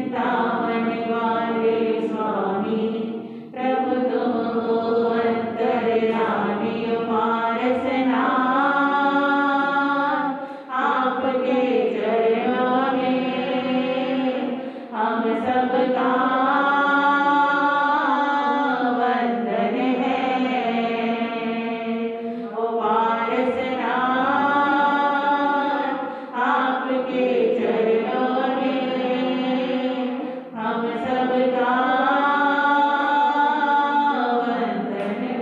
चिंतामणि वाले स्वामी, प्रभु तुम हो अंतर्यामी अपार स्नान। आपके चरणों में हम सबका वंदन है। अपार स्नान आपके चरणों में हम सबका वंदन है।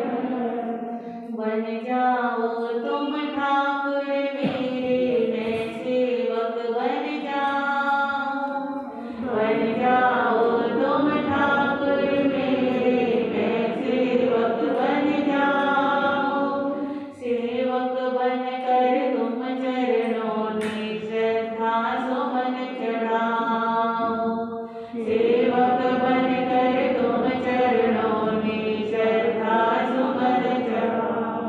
बन जाओ तुम ठाकुर मेरे, मैं सेवक बन जाऊं। बन जाओ तुम ठाकुर मेरे, मैं सेवक बन जाऊं। सेवक बनकर तुम चरणों में श्रद्धा सुमन चढ़ाओ। सेवक बनकर तुम चरणों में श्रद्धा सुमन चढ़ाओ।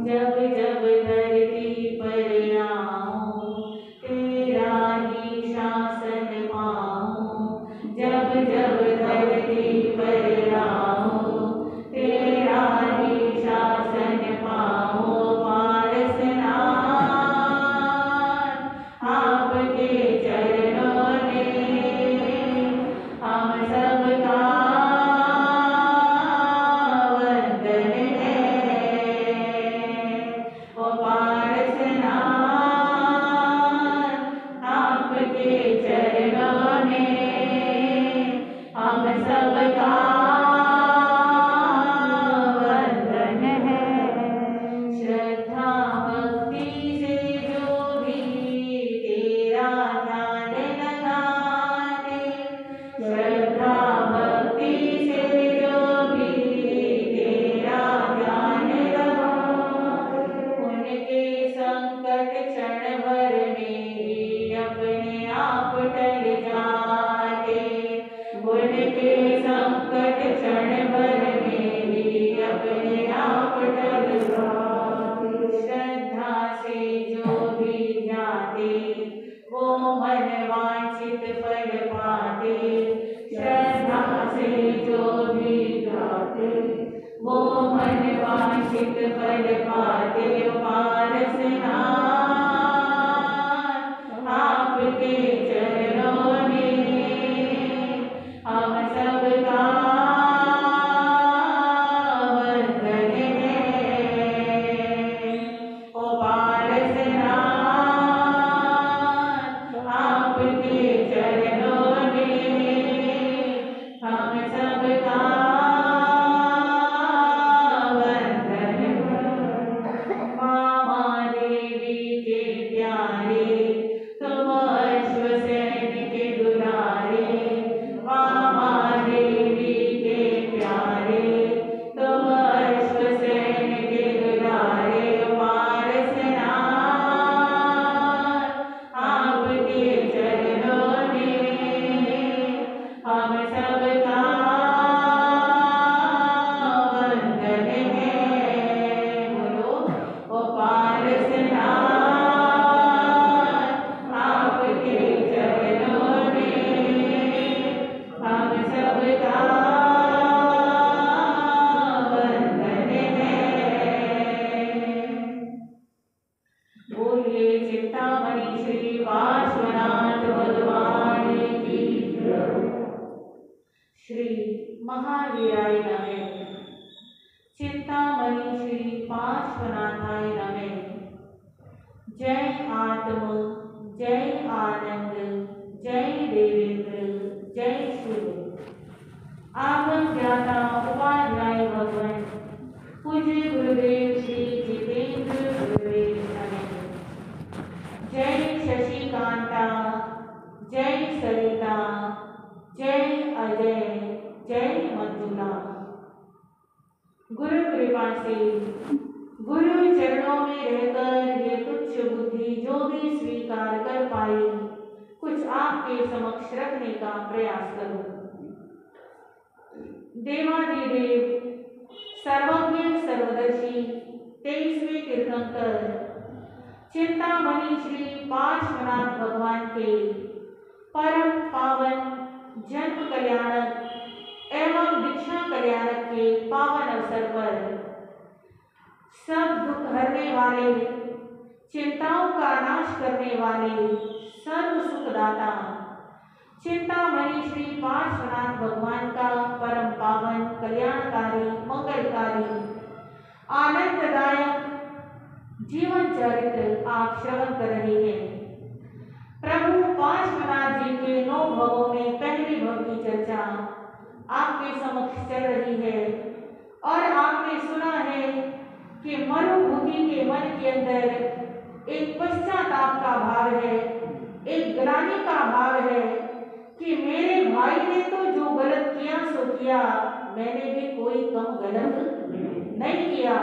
जब जब धरती पर आऊं, तेरा ही शासन पाऊं। जब जब धरती पर आऊं, तेरा ही शासन पाऊं। अपार स्नान आपके चरणों में हम सबका वंदन है। अपार स्नान आपके चरणों में हम सबका वंदन है। श्रद्धा भक्ति से जो भी तेरा ध्यान लगाते, श्रद्धा भक्ति से जो भी तेरा ध्यान लगाते, उनके संकट क्षण भर में ही अपने आप टल जाते। उनके संकट क्षण भर में ही अपने आप टल जाते। श्रद्धा से जो भी ध्याते, वो मन वांछित फल पाते। श्रद्धा से जो भी ध्याते, वो मन वांछित फल पाते। अपार स्नान आपके चरणों में हम सबका वंदन है। अपार स्नान आपके चरणों में हम सबका वंदन है। मामा देवी के प्यारे, तुम अश्वसेन के दुलारे। मामा देवी के प्यारे, तुम अश्वसेन के दुलारे। अपार स्नान आपके चरणों में हम सबका वंदन है। बोलो अपार स्नान आपके चरणों में हम सबका वंदन है। बोलिए चिंतामणि श्री पार्श्वनाथ भगवान की। श्री महावीराय नमः। चिंतामणि श्री पार्श्वनाथाय नमः। जय आत्म, जय आनंद, जय देवेंद्र, जय शिव। आगम ज्ञाता उपाध्याय भगवान पूज्य गुरुदेव श्री जितेंद्र गुरुदेव नमः। जय शशिकांता, जय सरिता, जय अजय, जय मंजुला। गुरु कृपा से गुरु चरणों में रहकर ये तुच्छ बुद्धि जो भी स्वीकार कर पाई, कुछ आपके समक्ष रखने का प्रयास करो। देवादिदेव सर्वज्ञ सर्वदर्शी 23वें तीर्थंकर चिंतामणि श्री पार्श्वनाथ भगवान के परम पावन दिशा कल्याणक के पावन अवसर पर सब दुख हरने वाले, चिंताओं का नाश करने वाले, सर्व सुखदाता चिंतामणि श्री पार्श्वनाथ भगवान का परम पावन, कल्याणकारी, मंगलकारी, आनंददायक जीवन चरित्र आप श्रवण कर रहे हैं। प्रभु पार्श्वनाथ जी के 9 भवों में पहले भव की चर्चा आपके समक्ष चल रही है और आपने सुना है कि मरुभूमि के मन के अंदर एक पश्चाताप का भाव है, एक ग्लानि का भाव है कि मेरे भाई ने तो जो गलत किया सो किया, मैंने भी कोई कम गलत नहीं किया।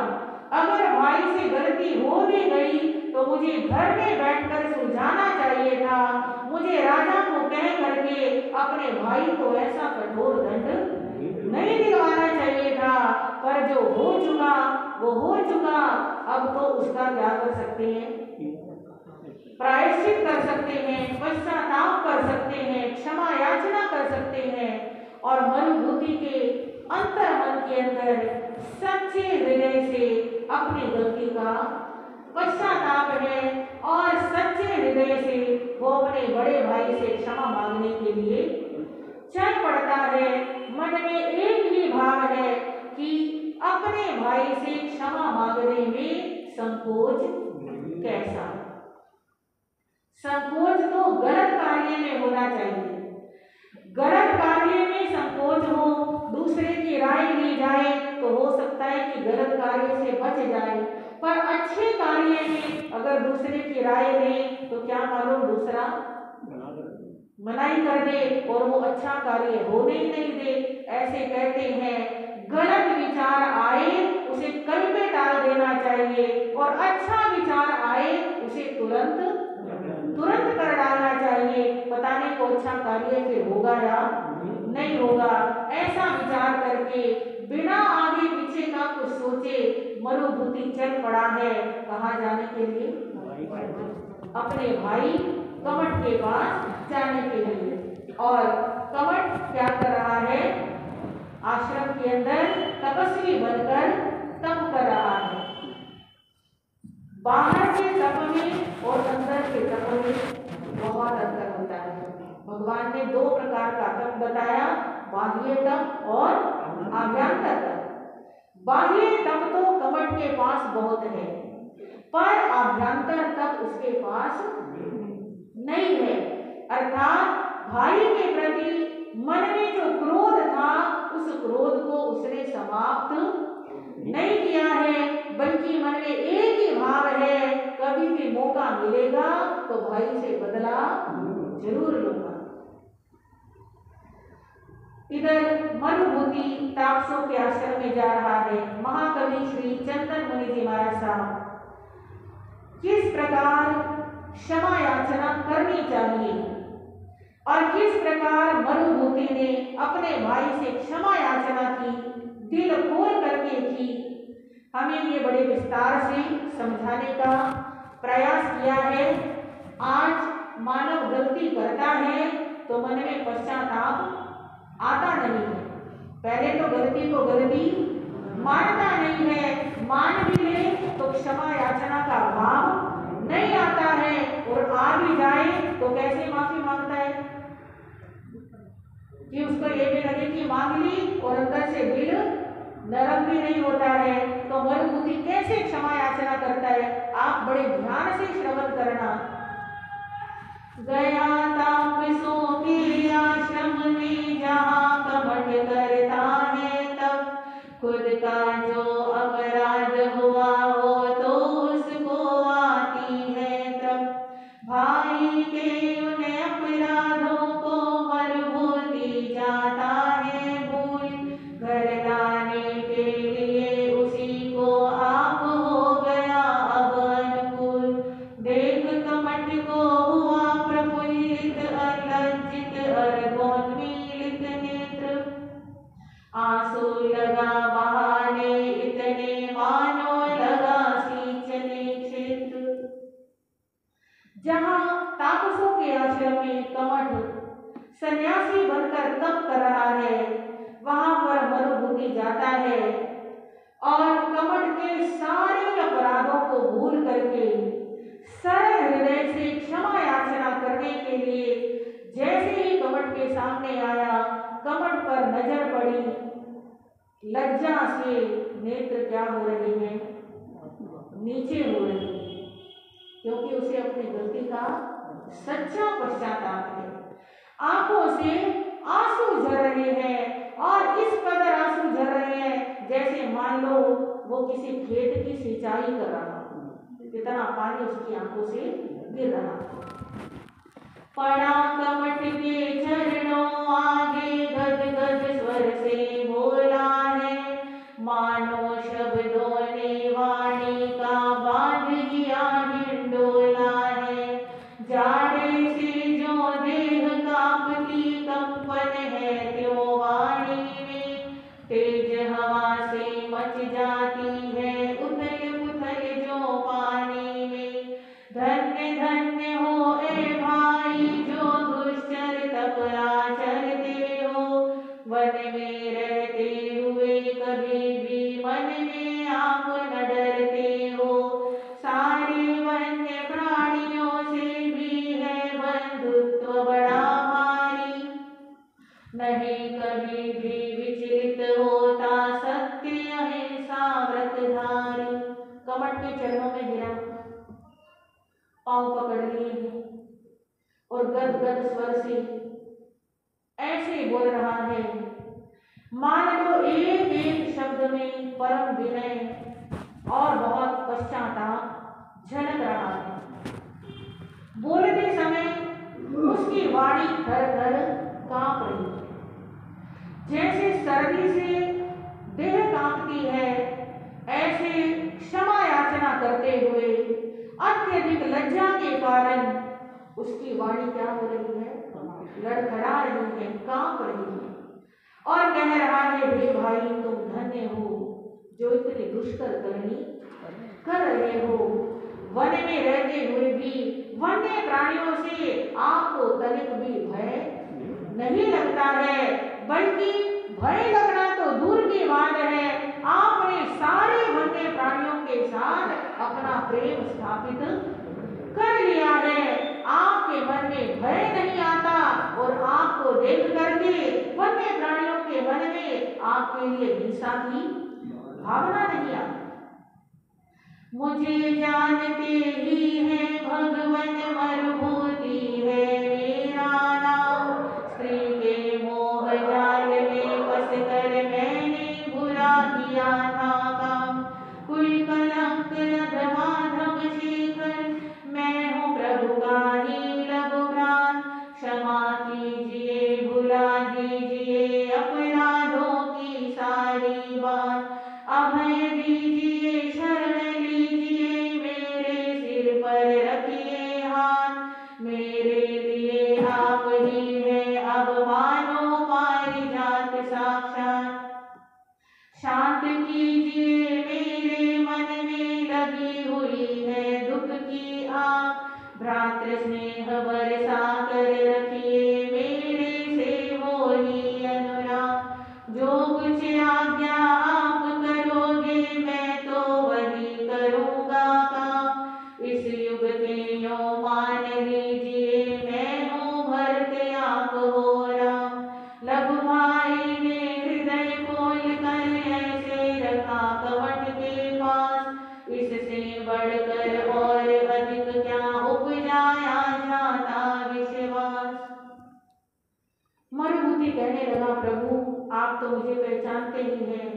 अगर भाई से गलती हो भी गई तो मुझे घर में बैठकर सुलझाना चाहिए था, मुझे राजा को कह करके अपने भाई को ऐसा कठोर दंड नहीं दिलवाना चाहिए था। पर जो हो चुका वो हो चुका, अब तो उसका क्या कर सकते हैं? प्रायश्चित कर सकते हैं, पश्चाताप कर सकते हैं, क्षमा याचना कर सकते हैं और मनुभूति के अंतर्मन के अंदर सच्चे हृदय से अपनी गलती का पश्चाताप है और सच्चे हृदय से वो अपने बड़े भाई से क्षमा मांगने के लिए चल पड़ता है। मन में एक ही भाव है कि अपने भाई से क्षमा मांगने में संकोच कैसा? संकोच तो गलत कार्य में होना चाहिए। गलत कार्य में संकोच हो, दूसरे की राय ली जाए तो हो सकता है कि गलत कार्य से बच जाए, पर अच्छे कार्य में अगर दूसरे की राय लें तो क्या मालूम दूसरा मनाही कर दे और वो अच्छा कार्य होने ही नहीं दे। ऐसे कहते हैं गलत विचार आए उसे कल पे टाल देना चाहिए और अच्छा विचार आए उसे तुरंत कर डालना चाहिए। पता नहीं को अच्छा कार्य फिर होगा या नहीं होगा। ऐसा विचार करके बिना आगे पीछे का कुछ सोचे मरुभूति चल पड़ा है। कहाँ जाने के लिए? अपने भाई कमट के पास जाने के लिए। और कमट क्या कर रहा है? आश्रम के अंदर तपस्वी बनकर तप कर रहा है। बाहर के तप में और अंदर के तप में बहुत अंतर होता है। भगवान ने 2 प्रकार का तप बताया, बाह्य तप और आभ्यंतर तप। बाह्य तप तो कमट के पास बहुत है, पर आभ्यंतर तप उसके पास नहीं है। अर्थात भाई के प्रति मन में जो क्रोध था उस क्रोध को उसने समाप्त नहीं किया है, बल्कि मन में एक ही भाव है, कभी भी मौका मिलेगा तो भाई से बदला जरूर लूंगा। इधर मरुभूति तापसों के आश्रम में जा रहा है। महाकवि श्री चंदन मुनि जी महाराज साहब किस प्रकार क्षमा याचना करनी चाहिए और किस प्रकार मरुभूति ने अपने भाई से क्षमा याचना की, दिल खोल करके की, हमें ये बड़े विस्तार से समझाने का प्रयास किया है। आज मानव गलती करता है तो मन में पश्चाताप आता नहीं है। पहले तो गलती को गलती मानता नहीं है, मान भी ले तो क्षमा याचना का भाव नहीं आता है और आ भी जाए तो कैसे माफी मांगता है कि उसको ये भी लगे कि मांग ली और अंदर से दिल नरम भी नहीं होता है। तो मरुभूति कैसे क्षमा याचना करता है, आप बड़े ध्यान से श्रवण करना। गया तापसों के आश्रम में जहाँ कमट करता है तब, खुद का जो अपराध हुआ हो तो उसको आती है तब। भाई के उन अपराधों को मरुभूति जाता है भूल, घर लाने के लिए उसी को आप हो गया अब अनुकूल। देख कमट को हुआ प्रफुल्लित अलज्जित अरगोन में, लज्जा से नेत्र क्या हो रहे हैं, नीचे हो रहे हैं, क्योंकि उसे अपनी गलती का सच्चा पश्चाताप है। आंखों से आंसू झर रहे हैं और इस कदर आंसू झर रहे हैं जैसे मान लो वो किसी खेत की सिंचाई कर रहा हो, कितना पानी उसकी आंखों से गिर रहा हो। पड़ा कमट के चरणों आगे गद गद स्वर से बोला है, मानो शब्दों ने वाणी का बांध दिया हिंडोला है। जाड़े से जो देह कांपती कंपन है त्यों वाणी में, तेज हवा से मच जाती है उथल पुथल जो पानी में। धन्य धन्य हो ए भाई जो दुश्चर तपरा चलते हो, वन में रहते हुए कभी भी मन में आप न डरते हो। सारे वन्य प्राणियों से भी है बंधुत्व बड़ा भारी, नहीं कभी भी विचलित होता सत्य अहिंसा व्रतधारी। कमट के चरणों में गिरा, पांव पकड़ लिए और गद गद स्वर से ऐसे बोल रहा है, मान लो एक एक शब्द में परम विनय और बहुत पश्चाताप झलक रहा है। बोलते समय उसकी वाणी थर थर कांप रही है, जैसे सर्दी से देह कांपती है, ऐसे क्षमा याचना करते हुए अत्यधिक लज्जा के कारण उसकी वाणी क्या हो रही है, लड़खड़ा रही है, कांप रही है और कह रहा है, हे भाई तुम धन्य हो जो इतने दुष्कर करनी कर रहे हो। वन में रहते हुए भी वन्य प्राणियों से आपको तनिक भी भय नहीं लगता है, बल्कि भय लगना तो दूर की बात है, आपने सारे वन्य प्राणियों के साथ अपना प्रेम स्थापित कर लिया है। आपके मन में भय नहीं आता और आपको देख करके वन्य प्राणियों के मन में आपके लिए हिंसा की भावना नहीं आती। मुझे जानते ही है भगवन मरुभूति है मेरा नाम, स्त्री के मोह जाल में फंस कर मैंने बुरा किया था काम। कोई कलंक माधव शेखर, मैं हूँ प्रभु का ही लघुरान, क्षमा कीजिए भुला दीजिए अपराधों की सारी बात। अभय दीजिए शरण लीजिए मेरे सिर पर रखिए हाथ, मेरे लिए आप ही है अब मानो पारिजात साक्षात। शांत कीजिए मेरे मन में लगी हुई है दुख की आग, भ्रातृ स्नेह बरसा कर रखिए मेरे से वो ही अनुराग। जो कुछ आज्ञा आप करोगे मैं तो वही करूँगा काम, इस युग के यो मान लीजिए मैं हूँ भरते आप हो राम। लघु भाई ने हृदय खोल कर ऐसे रखा कमट के पास, इससे बढ़कर और अधिक क्या उपजाया जाता विश्वास। मरुभूति कहने लगा, प्रभु आप तो मुझे पहचानते ही हैं,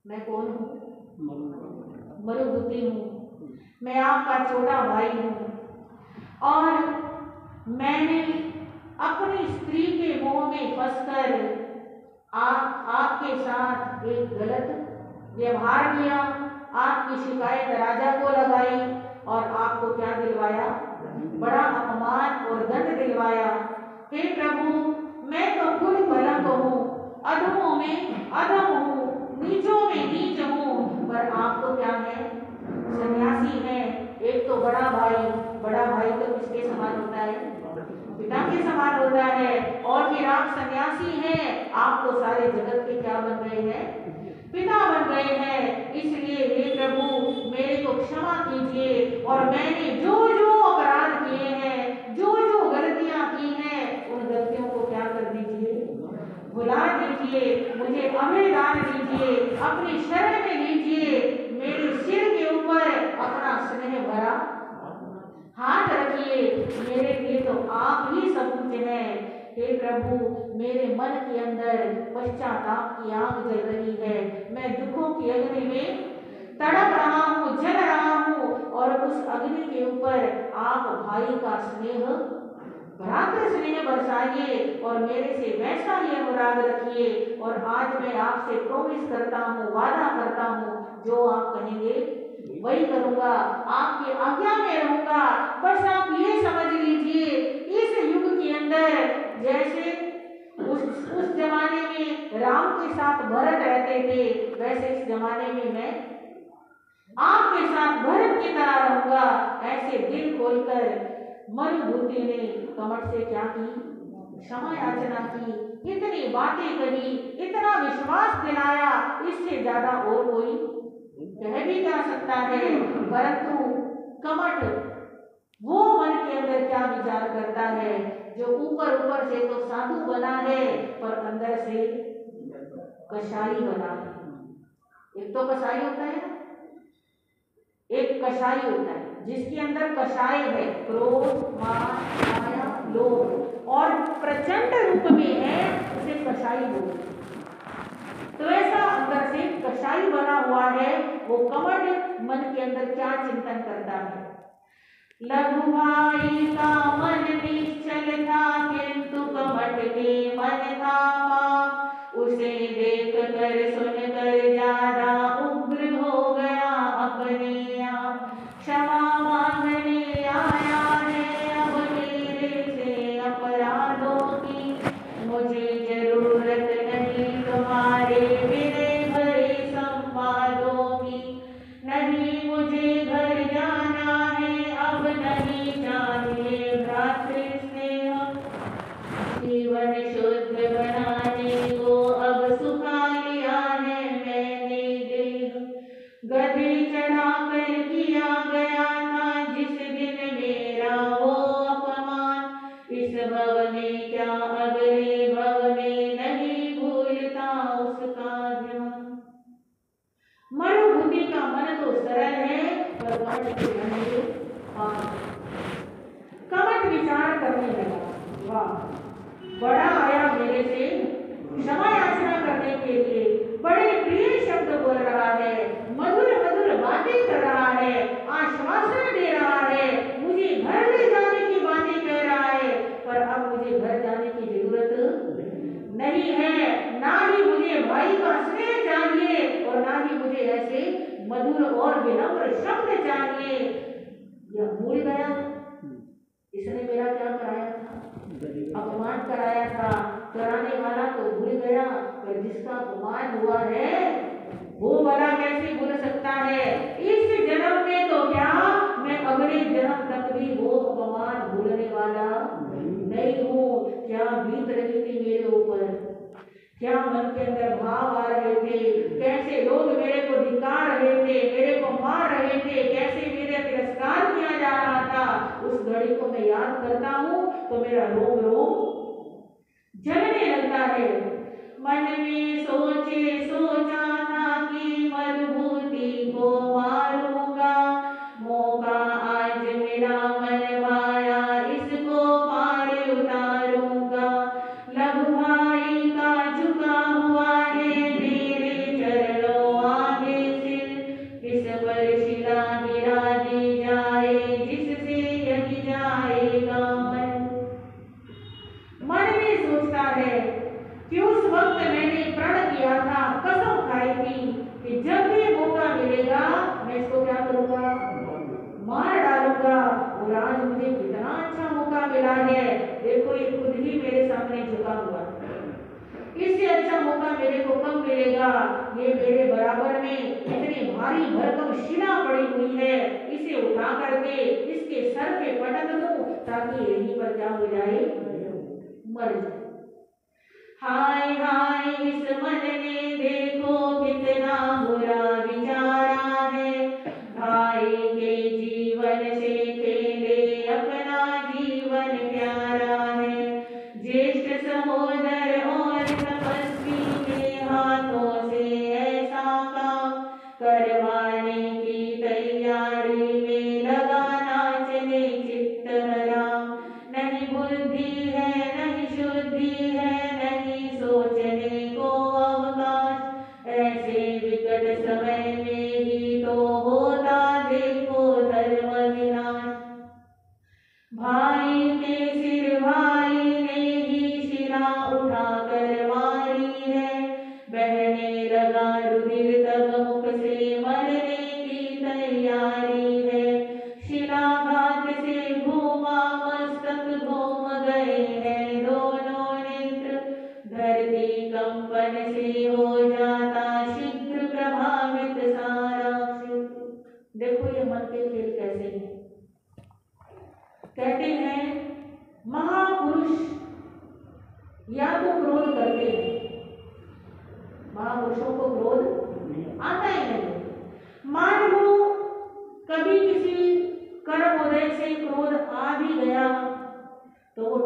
मैं कौन हूँ, मरुभूति हूँ, मैं आपका छोटा भाई हूँ और मैंने अपनी स्त्री के मोह में फंसकर आपके साथ एक गलत व्यवहार किया, आपकी शिकायत राजा को लगाई और आपको क्या दिलवाया, बड़ा अपमान और दंड दिलवाया। हे प्रभु मैं तो खुद कलंक हूँ, अधमों में अधम हूँ, नीचों में नीच हूँ, पर आप तो क्या है, सन्यासी हैं। एक तो बड़ा भाई तो किसके समान होता है, पिता के समान होता है, और फिर आप सन्यासी हैं, आप तो सारे जगत के क्या बन गए हैं, पिता बन गए हैं। इसलिए हे प्रभु मेरे को क्षमा कीजिए और मैंने जो जो अपराध किए हैं, जो जो गलतियां की हैं, उन गलतियों को क्या कर दीजिए, बुला दीजिए, मुझे अभय दान दीजिए, अपनी शरण में लीजिए, मेरे सिर के ऊपर अपना स्नेह भरा हाथ रखिए, मेरे लिए तो आप ही सब कुछ हैं। हे प्रभु, मेरे मन के अंदर पश्चाताप की आग जल रही है, मैं दुखों की अग्नि में तड़प रहा हूँ, जल रहा हूँ, और उस अग्नि के ऊपर आप भाई का स्नेह, भ्रातृ स्नेह बरसाइए और मेरे से वैसा ही अनुराग रखिए। और आज मैं आपसे प्रॉमिस करता हूँ, वादा करता हूँ, जो आप कहेंगे वही करूंगा, आपकी आज्ञा में रहूंगा। बस आप ये समझ लीजिए, इस युग के अंदर जैसे उस जमाने में राम के साथ भरत रहते थे, वैसे इस जमाने में मैं आपके साथ भरत की तरह रहूंगा। ऐसे दिल खोलकर मनुभूति ने कमर से क्या की, क्षमा याचना की, इतनी बातें कही, इतना विश्वास दिलाया, इससे ज्यादा और कोई कह भी जा सकता है। परंतु कमठ वो मन के अंदर क्या विचार करता है, जो ऊपर ऊपर से तो साधु बना है पर अंदर से कसाई बना है। एक तो कसाई होता है ना, एक कसाई होता है जिसके अंदर कसाय है, क्रोध, मान, माया, लोभ, और प्रचंड रूप में है, उसे कसाई बोलते हैं। तो ऐसा अंदर से कसाई बना हुआ है, वो कमठ मन के अंदर क्या चिंतन करता है। लघु भाई का मन निश्चल था, किंतु कमठ के मन था पाप, उसे देख कर सुन कर ज्यादा उग्र हो गया अपने आप। क्षमा मांगने आया है अब मेरे से अपराधों की, मुझे जरूरत नहीं तुम्हारे विनय भरे संवादों की। नहीं मुझे घर जाना है, अब नहीं चाहिए भ्रातृ स्नेह, जीवन शुद्ध बनाने को अब सुखा लिया है मैंने देह। गधे चढ़ा कर किया गया था जिस दिन मेरा वो अपमान, इस भव में क्या अगले भव में नहीं भूलता उसका ध्यान। मनुभूति का मन तो सरल है, पर कमठ के मन में कमठ विचार करने लगा, वाह, बड़ा आया मेरे से क्षमा याचना करने के लिए, बड़े प्रिय शब्द बोल रहा है, मधुर मधुर बातें कर रहा है, आश्वासन दे रहा है, मुझे घर ले जाने की बातें कह रहा है, पर अब मुझे घर जाने की जरूरत नहीं है, ना ही मुझे भाई का स्नेह चाहिए और ना ही मुझे ऐसे मधुर और विनम्र शब्द चाहिए। यह भूल गया इसने मेरा क्या कराया था, अपमान कराया था, कराने वाला तो भूल गया, पर जिसका अपमान हुआ है वो भला कैसे भूल सकता है। इस जन्म में तो क्या, मैं अगले जन्म तक भी वो अपमान भूलने वाला नहीं हूँ। क्या बीत रही थी मेरे ऊपर, क्या मन के अंदर भाव आ रहे थे, कैसे लोग मेरे को धिक्कार रहे थे, मेरे को मार रहे थे, कैसे मेरे तिरस्कार किया जा रहा था, उस घड़ी को मैं याद करता हूँ तो मेरा रोम रोम जलने लगता है। मन में सोचे सोचा था कि मनुभूति को मारूंगा, मौका आज मिला मन भाया, इसको पार उतारूंगा। लघु भाई का झुका हुआ है मेरे चरणों आगे सिर, इस पर शिला गिरा दी जाए जिससे यही जाएगा मन। मन में सोचता है कि उस वक्त मैंने प्रण किया था, कसम खाई थी कि जब भी मौका मिलेगा मैं इसको क्या करूंगा, मार डालूंगा। और आज मुझे कितना अच्छा मौका मिला है, देखो ये खुद ही मेरे सामने झुका हुआ है, इससे अच्छा मौका मेरे को कब मिलेगा। ये मेरे बराबर में इतनी भारी भरकम शिला पड़ी हुई है, इसे उठा करके इसके सर पे पटक दूं ताकि यहीं पर क्या हो जाए, मर जाए। हाय हाय इस मन ने देखो कितना बुरा विचारा है, भाई के जीवन से खेले अपना जीवन प्यारा है। ज्येष्ठ सहोदर और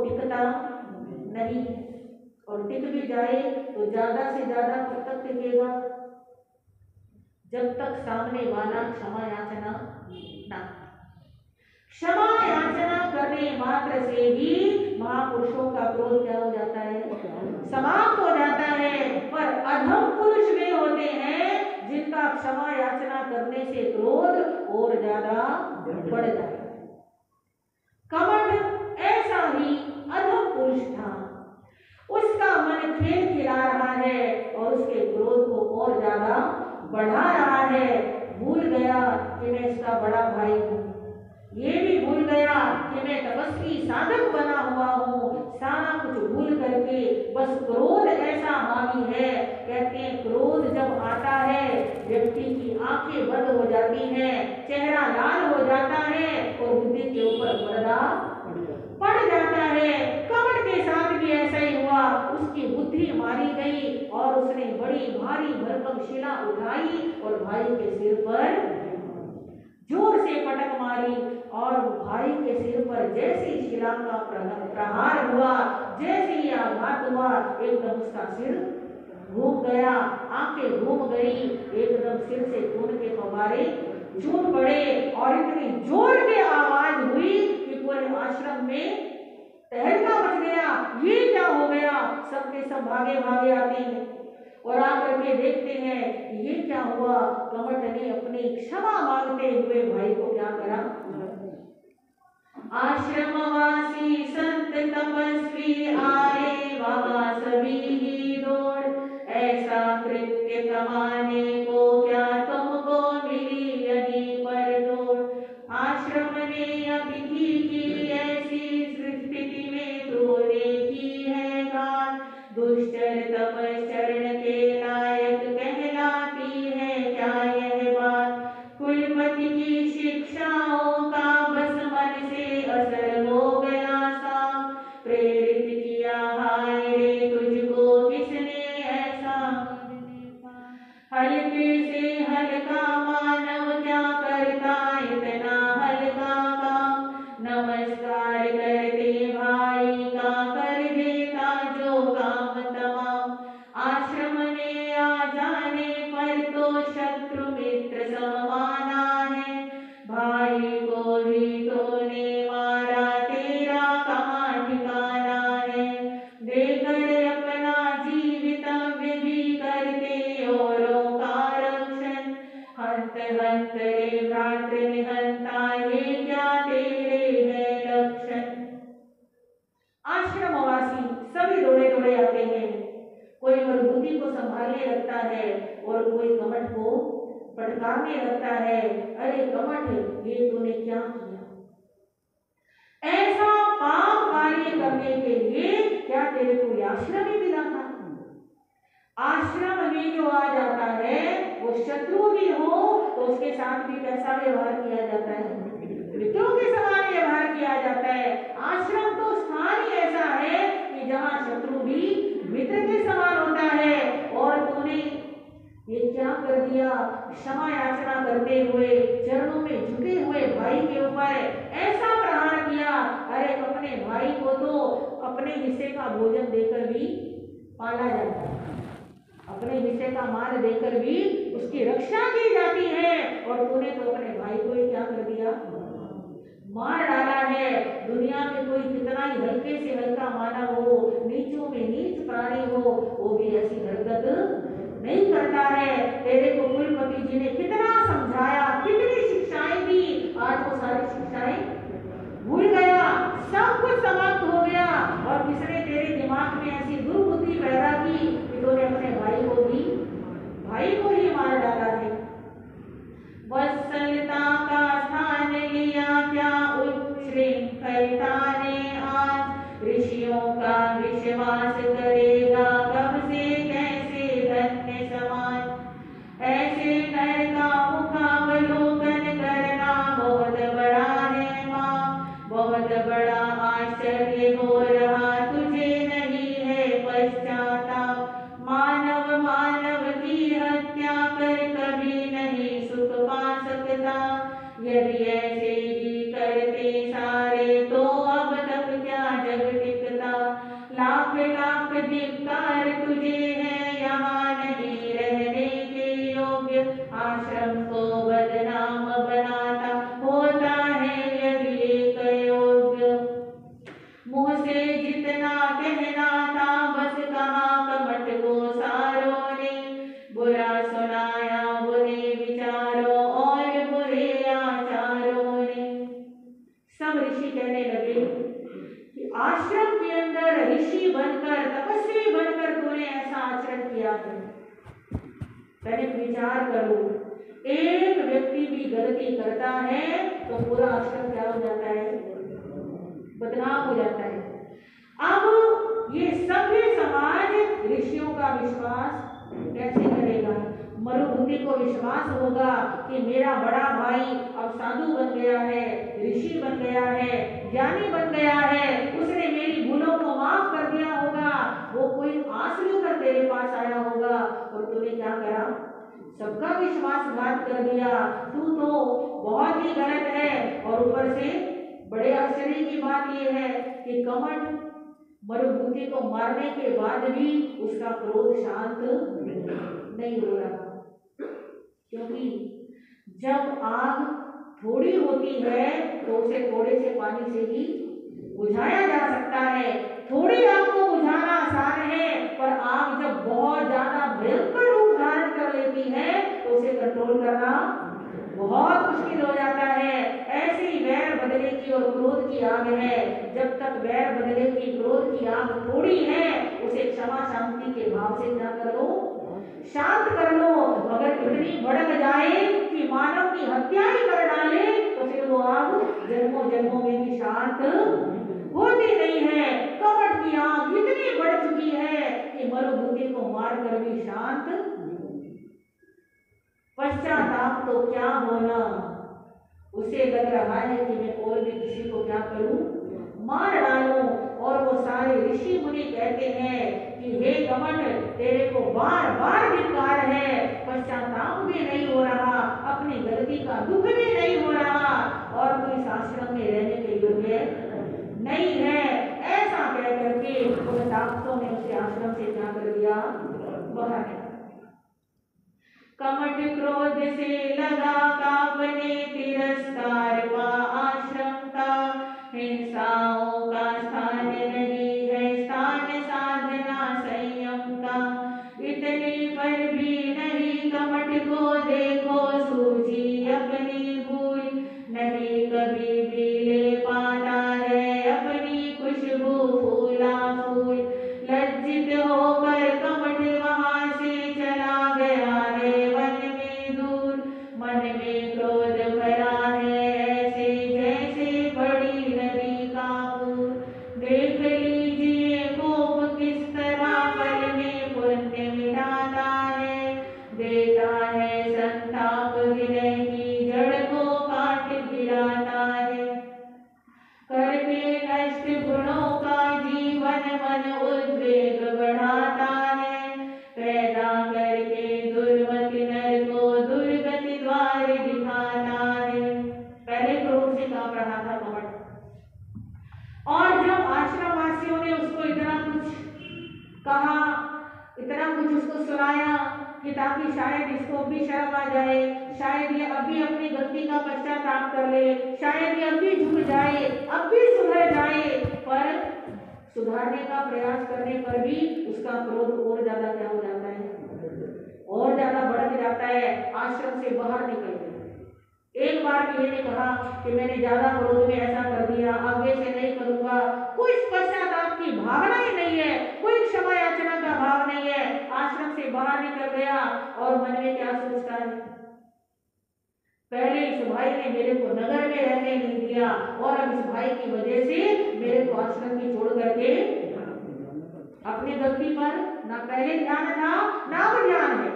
टिकता नहीं है, और टिक भी जाए तो ज्यादा से ज्यादा कब तक टिकेगा? जब तक सामने वाला क्षमा याचना ना। क्षमा याचना करने मात्र से ही महापुरुषों का क्रोध क्या हो जाता है? समाप्त हो जाता है। पर अधम पुरुष वे होते हैं जिनका क्षमा याचना करने से क्रोध और ज्यादा बढ़ जाता है। कमंड ऐसा ही अधम पुरुष था, उसका मन खेल खिला रहा है और उसके क्रोध को और ज्यादा बढ़ा रहा है। भूल गया कि मैं इसका बड़ा भाई हूँ, ये भी भूल गया कि मैं तपस्वी साधक बना हुआ हूँ। सारा कुछ भूल करके बस क्रोध ऐसा हावी है। कहते हैं क्रोध जब आता है व्यक्ति की आंखें बंद हो जाती हैं, चेहरा लाल हो जाता है और बुद्धि के ऊपर पर्दा पड़ जाता है। कमर के साथ भी ऐसा ही हुआ, उसकी बुद्धि मारी गई और उसने बड़ी भारी भरकम शिला उठाई और भाई के सिर पर जोर से पटक मारी, और भाई के सिर पर जैसे ही शिला का प्रहार हुआ, जैसे ही आघात हुआ, एकदम उसका सिर घूम गया, आंखें घूम गई, एकदम सिर से खून के फव्वारे छूट पड़े और इतनी जोर की आवाज हुई कि पूरे आश्रम में तहलका मच गया। ये क्या हो गया? सबके सब भागे भागे आते हैं और आकर के देखते हैं ये क्या हुआ। कमठ ने अपनी क्षमा मांगते हुए भाई को क्या करा? आश्रमवासी संत तपस्वी आए वहां सभी ही दौड़, ऐसा कृत्य कमाने को क्या तुमको मिली यहीं पर दौड़। आश्रम ने अतिथि की ऐसी स्थिति में तूने की है गान, दुष्चर तपश्चरण के लायक कहलाती है क्या यह बात। कुलपति की शिक्षाओं का बस मन से असर हो गया साफ, प्रेरित किया हाय रे तुझको किसने ऐसा। हल्के से हल्का मानव क्या करता इतना हल्का काम, नमस्कार करते भाई का कर देता जो काम तमाम। आश्रम में आ जाने पर तो शत्रु मित्र समाना है, भाई को भी तूने मारा तेरा कहाँ ठिकाना है। देकर अपना जीवित विधि करते औरों का रक्षण, हंत हंत रे भ्रातृ निहंता ये क्या तेरे है लक्षण। आश्रमवासी सभी दौड़े दौड़े आते हैं, कोई मरुभूति को संभालने लगता है और कोई कमठ को फटकारने लगता है। अरे कमठ ये तूने क्या किया? ऐसा पाप कार्य करने के लिए क्या तेरे को आश्रम ही मिला था? आश्रम में जो आ जाता है वो शत्रु भी हो तो उसके साथ भी कैसा व्यवहार किया जाता है? मित्रों के समान व्यवहार किया जाता है। आश्रम तो स्थान ही ऐसा है कि जहाँ शत्रु भी मित्र के समान होता है। और तूने ये क्या कर दिया? क्षमा याचना करते हुए चरणों में झुके हुए भाई के ऊपर ऐसा प्रहार किया। अरे अपने भाई को तो अपने हिस्से का भोजन देकर भी पाला जाता है, अपने हिस्से का माल देकर भी उसकी रक्षा की जाती है, और तूने तो अपने भाई को ही क्या कर दिया? मार डाला है। दुनिया में कोई कितना ही हल्के से हल्का मानव हो, नीचों में नीच प्राणी हो, वो भी ऐसी हरकत नहीं करता है। तेरे को कुलपति जी ने कितना समझाया, कितनी शिक्षाएं दी, आज वो सारी शिक्षाएं भूल गया, सब कुछ समाप्त हो गया। और किसने तेरे दिमाग में ऐसी दुर्बुद्धि पैदा की कि तूने अपने भाई को ही मार डाला है। वत्सलता का स्थान लिया क्या उच्छृंखलता ने आज, ऋषियों का विश्वास करेगा कब से कैसे धन्य समाज। ऐसे नर का आचरण किया है। पहले विचार करो, एक व्यक्ति भी गलती करता है तो पूरा आश्रम क्या हो जाता है, बदनाम हो जाता है। अब ये सभ्य समाज ऋषियों का विश्वास कैसे करेगा? मरुभूति को विश्वास होगा कि मेरा बड़ा भाई अब साधु बन गया है, ऋषि बन गया है, ज्ञानी बन गया है, उसने मेरी भूलों को माफ कर दिया होगा, वो कोई आस लेकर तेरे पास आया होगा और तूने क्या करा, सबका विश्वासघात कर दिया, तू तो बहुत ही गलत है। और ऊपर से बड़े आश्चर्य की बात यह है कि कमंड मरुभूति को मारने के बाद भी उसका क्रोध शांत नहीं हो रहा, क्योंकि जब आग थोड़ी होती है तो उसे थोड़े से पानी से ही बुझाया जा सकता है। थोड़ी आग को बुझाना आसान है, पर आग जब बहुत ज्यादा भयंकर रूप धारण कर लेती है तो उसे कंट्रोल करना बहुत मुश्किल हो जाता है। ऐसी वैर बदले की और क्रोध की आग है, जब तक वैर बदले की क्रोध की आग थोड़ी है उसे क्षमा शांति के भाव से क्या कर लो, शांत कर लो। अगर इतनी भड़क जाए कि मानव की हत्या ही कर डाले तो फिर वो आग जन्मों जन्मों में भी शांत होती नहीं है। कपट की आग इतनी बढ़ चुकी है कि मरुभूति को मार कर भी शांत, पश्चाताप तो क्या होना, उसे लग रहा है कि मैं और भी किसी को क्या करूं, मार डालूं। और वो सारे ऋषि मुनि कहते हैं कि हे कमंड, तेरे को बार बार धिक्कार है, पश्चाताप भी नहीं हो रहा, अपनी गलती का दुख भी नहीं हो रहा और तू इस आश्रम में रहने के योग्य नहीं है। ऐसा कह करके उन ताकतों ने उसे आश्रम से क्या कर दिया, बाहर निकाल। कमट क्रोध से लगा कांपने, तिरस्कार पा आश्रम का, हिंसाओं का स्थान नहीं है, स्थान साधना संयम का। इतने पर भी नहीं कमट को देखो, सूझी अपनी भूल, नहीं कभी भी ले पाता है अपनी खुशबू फूला फूल। लज्जित होकर कमट वहां से चला गया है वन में दूर, मन में क्रोध भरा है ऐसे जैसे बड़ी नदी का पूर। देख लीजिए कोप किस तरह पल में पुण्य मिटाता है, देता है संताप हृदय की जड़ को काट गिराता है। करके नष्ट गुणों का जीवन मन उद्वेग बढ़ाता है, पैदा करके दुर्मति नर को दुर्गति द्वार दिखाता है। पहले क्रोध से कांप रहा था कमट, और जब आश्रम वासियों ने उसको इतना कुछ कहा, इतना कुछ उसको सुनाया कि ताकि शायद इसको भी शर्म आ जाए, शायद ये अभी अपनी गलती का पश्चाताप कर ले, शायद ये अभी झुक जाए, अब भी सुधर जाए, पर सुधारने का प्रयास करने पर भी उसका क्रोध और ज्यादा क्या हो जाता है, और ज्यादा बढ़ जाता है। आश्रम से बाहर निकल गए। एक बार भी ये कहा कि मैंने ज्यादा क्रोध में ऐसा कर दिया, आगे से नहीं करूंगा। कोई पश्चाताप की भावना ही नहीं है, कोई क्षमा याचना का भाव नहीं है। आश्रम से बाहर निकल गया और मन में क्या सोचता है, पहले इस भाई ने मेरे को नगर में रहने नहीं दिया और अब इस भाई की वजह से मेरे को आश्रम की छोड़ करके, अपनी गलती पर ना पहले ध्यान था ना अब ध्यान है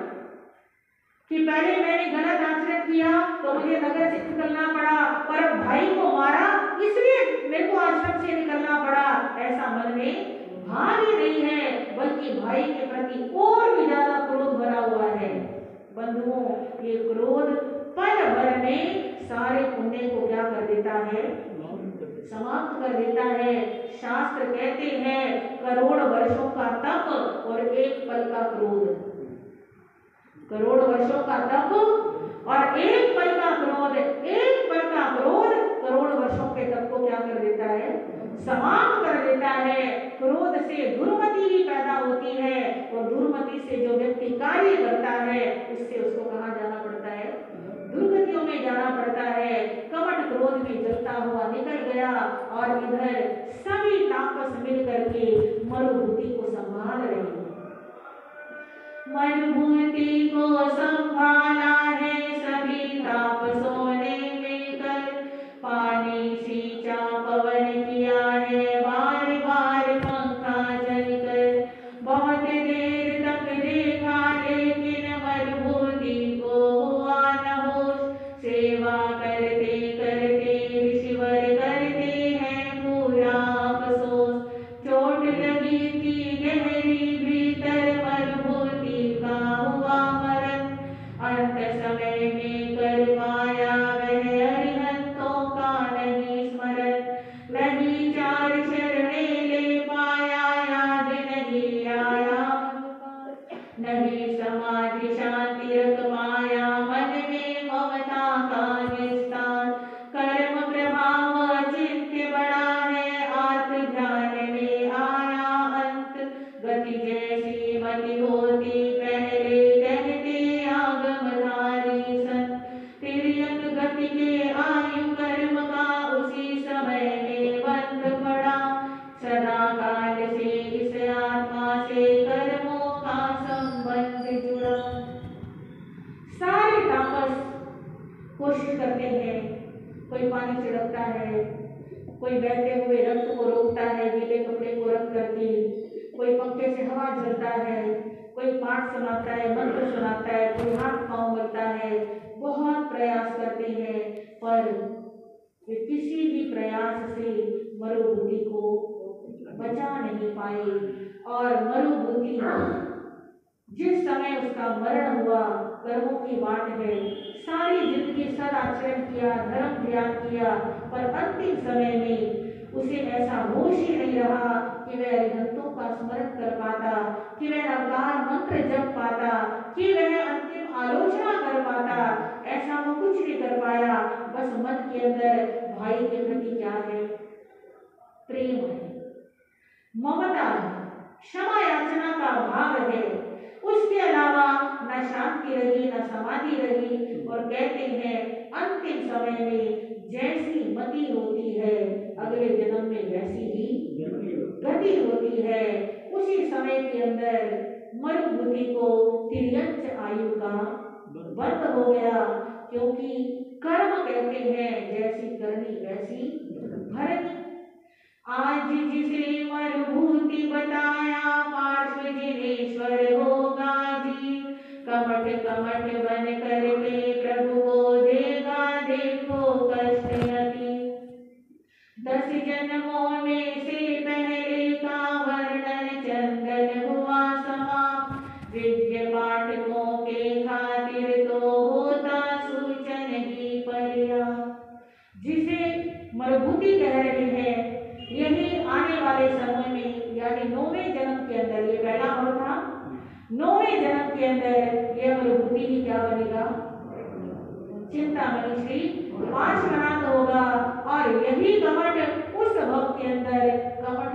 कि पहले मैंने गलत आचरण किया तो मुझे नगर से निकलना पड़ा, पर अब भाई को मारा इसलिए मेरे को आश्रम से निकलना पड़ा। ऐसा मन में भाव ही नहीं है, बल्कि भाई के प्रति और भी ज्यादा क्रोध भरा हुआ है। बंधुओं, ये क्रोध पल भर में सारे पुण्य को क्या कर देता है, समाप्त कर देता है। शास्त्र कहते हैं करोड़ वर्षों का तप और एक पल का क्रोध, करोड़ वर्षों का तप और एक पल का क्रोध, एक पल का क्रोध करोड़ वर्षों के तप को क्या कर देता है, समाप्त कर देता है। क्रोध से दुर्मति ही पैदा होती है और दुर्मति से जो व्यक्ति कार्य करता है उससे उसको कहाँ जाना पड़ता है, दुर्गतियों में जाना पड़ता है। कपट क्रोध में जलता हुआ निकल गया और इधर सभी तापस मिल करके मरुभूति को संभाल रहे हैं। मनुभूति को संभाला है सभी ताप सोने में कर, पानी सींचा पवन किया है बार बार पंखा जलकर, बहुत देर तक देखा लेकिन मनुभूति को हुआ न होश, सेवा करते करते ऋषिवर करते हैं पूरा अफसोस, चोट लगी थी गहरी भीतर मनुभूति का हुआ मरण, अंत समय में कर पाया वह अरिहंतों का नहीं स्मरण, नहीं चार शरणें ले पाया याद नहीं आया, नहीं समाधि शांति रख पाया मन में ममता का निस्तार, कर्म प्रभाव चित्त बड़ा है आत्म ध्यान में आया अंत, गति जैसी मति होती पहले कहते आगमधारी संत, तिर्यक गति के आयु कर्म का उसी समय में बंध पड़ा, सदा काल से इस आत्मा से कर्मों का संबंध जुड़ा। सारे तापस कोशिश करते हैं, कोई पानी छिड़कता है, कोई बहते हुए रक्त को रोकता है गीले कपड़े को रख करके, कोई पंखे से हवा झलता है, कोई पाठ सुनाता है, मंत्र सुनाता है, कोई हाथ पांव मलता है, बहुत प्रयास करते हैं, पर वे किसी भी प्रयास से मरुभूति को बचा नहीं पाए, और मरुभूति जिस समय उसका मरण हुआ, कर्मों की बात है, सारी जिंदगी सदाचरण किया, धर्म ध्यान किया, पर अंतिम समय में उसे ऐसा होश ही नहीं रहा कि वह अरिहंतों का स्मरण कर पाता, कि वह अवतार मंत्र जप पाता, कि वह अंतिम आलोचना कर पाता, ऐसा वो कुछ नहीं कर पाया। बस मन के अंदर भाई के प्रति क्या है? प्रेम है, ममता है, क्षमा याचना का भाव है, उसके अलावा न शांति रही न समाधि रही। और कहते हैं अंतिम समय में जैसी मति होती है अगले जन्म में वैसी ही गति होती है। उसी समय के अंदर मरुभूति को तिर्यंच आयु का बंद हो गया, क्योंकि कर्म कहते हैं जैसी करनी वैसी भरनी। आज जिसे मरुभूति बताया पार्श्व जिनेश्वर होगा जी, कमठ कमठ बन करके प्रभु को देगा देखो कष्ट अति। 10 जन्मों में से पहले का वर्णन चंदन हुआ समाप्त, विद्य पाठकों के खातिर तो होता सूचन ही पर्याप्त। जिसे मरुभूति कह रहे हैं यही आने वाले समय में यानी 9वें जन्म के अंदर, ये पहला और था, 9वें जन्म के अंदर यह मरुभूति ही क्या बनेगा? चिंतामणि श्री पार्श्वनाथ होगा। और यही कमठ उस भक्त के अंदर कमठ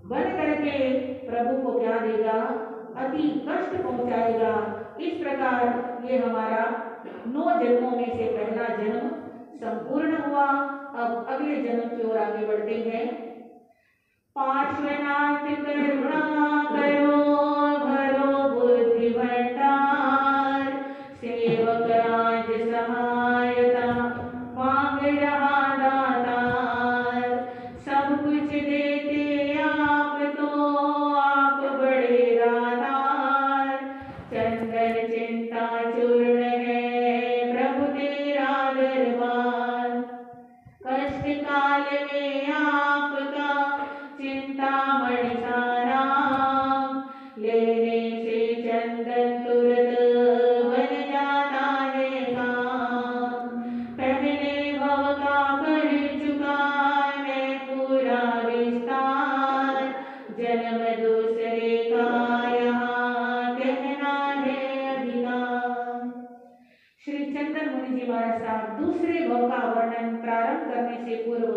बन करके प्रभु को क्या देगा? अति कष्ट पहुंचाएगा। इस प्रकार ये हमारा 9 जन्मों में से पहला जन्म संपूर्ण हुआ। अब अगले जन्म की ओर आगे बढ़ते हैं। पार्श्वनाथ करुणा करो भरो बुद्धि भंडार, सेवक आज सहायता मांग रहा दातार, सब कुछ देते आप तो आप बड़े दातार, चंदन चिंता चूर्ण है प्रभु तेरा दरबार, कष्ट काल में आपका चिंतामणि साराम, लेने से चंदन तुरंत बन जाता है काम, पहले भव का कर चुका मैं पूरा विस्तार, जन्म दूसरे का यहाँ कहना है अधिकार। श्री चंदन मुनि जी महाराज साहब दूसरे भव का वर्णन प्रारंभ करने से पूर्व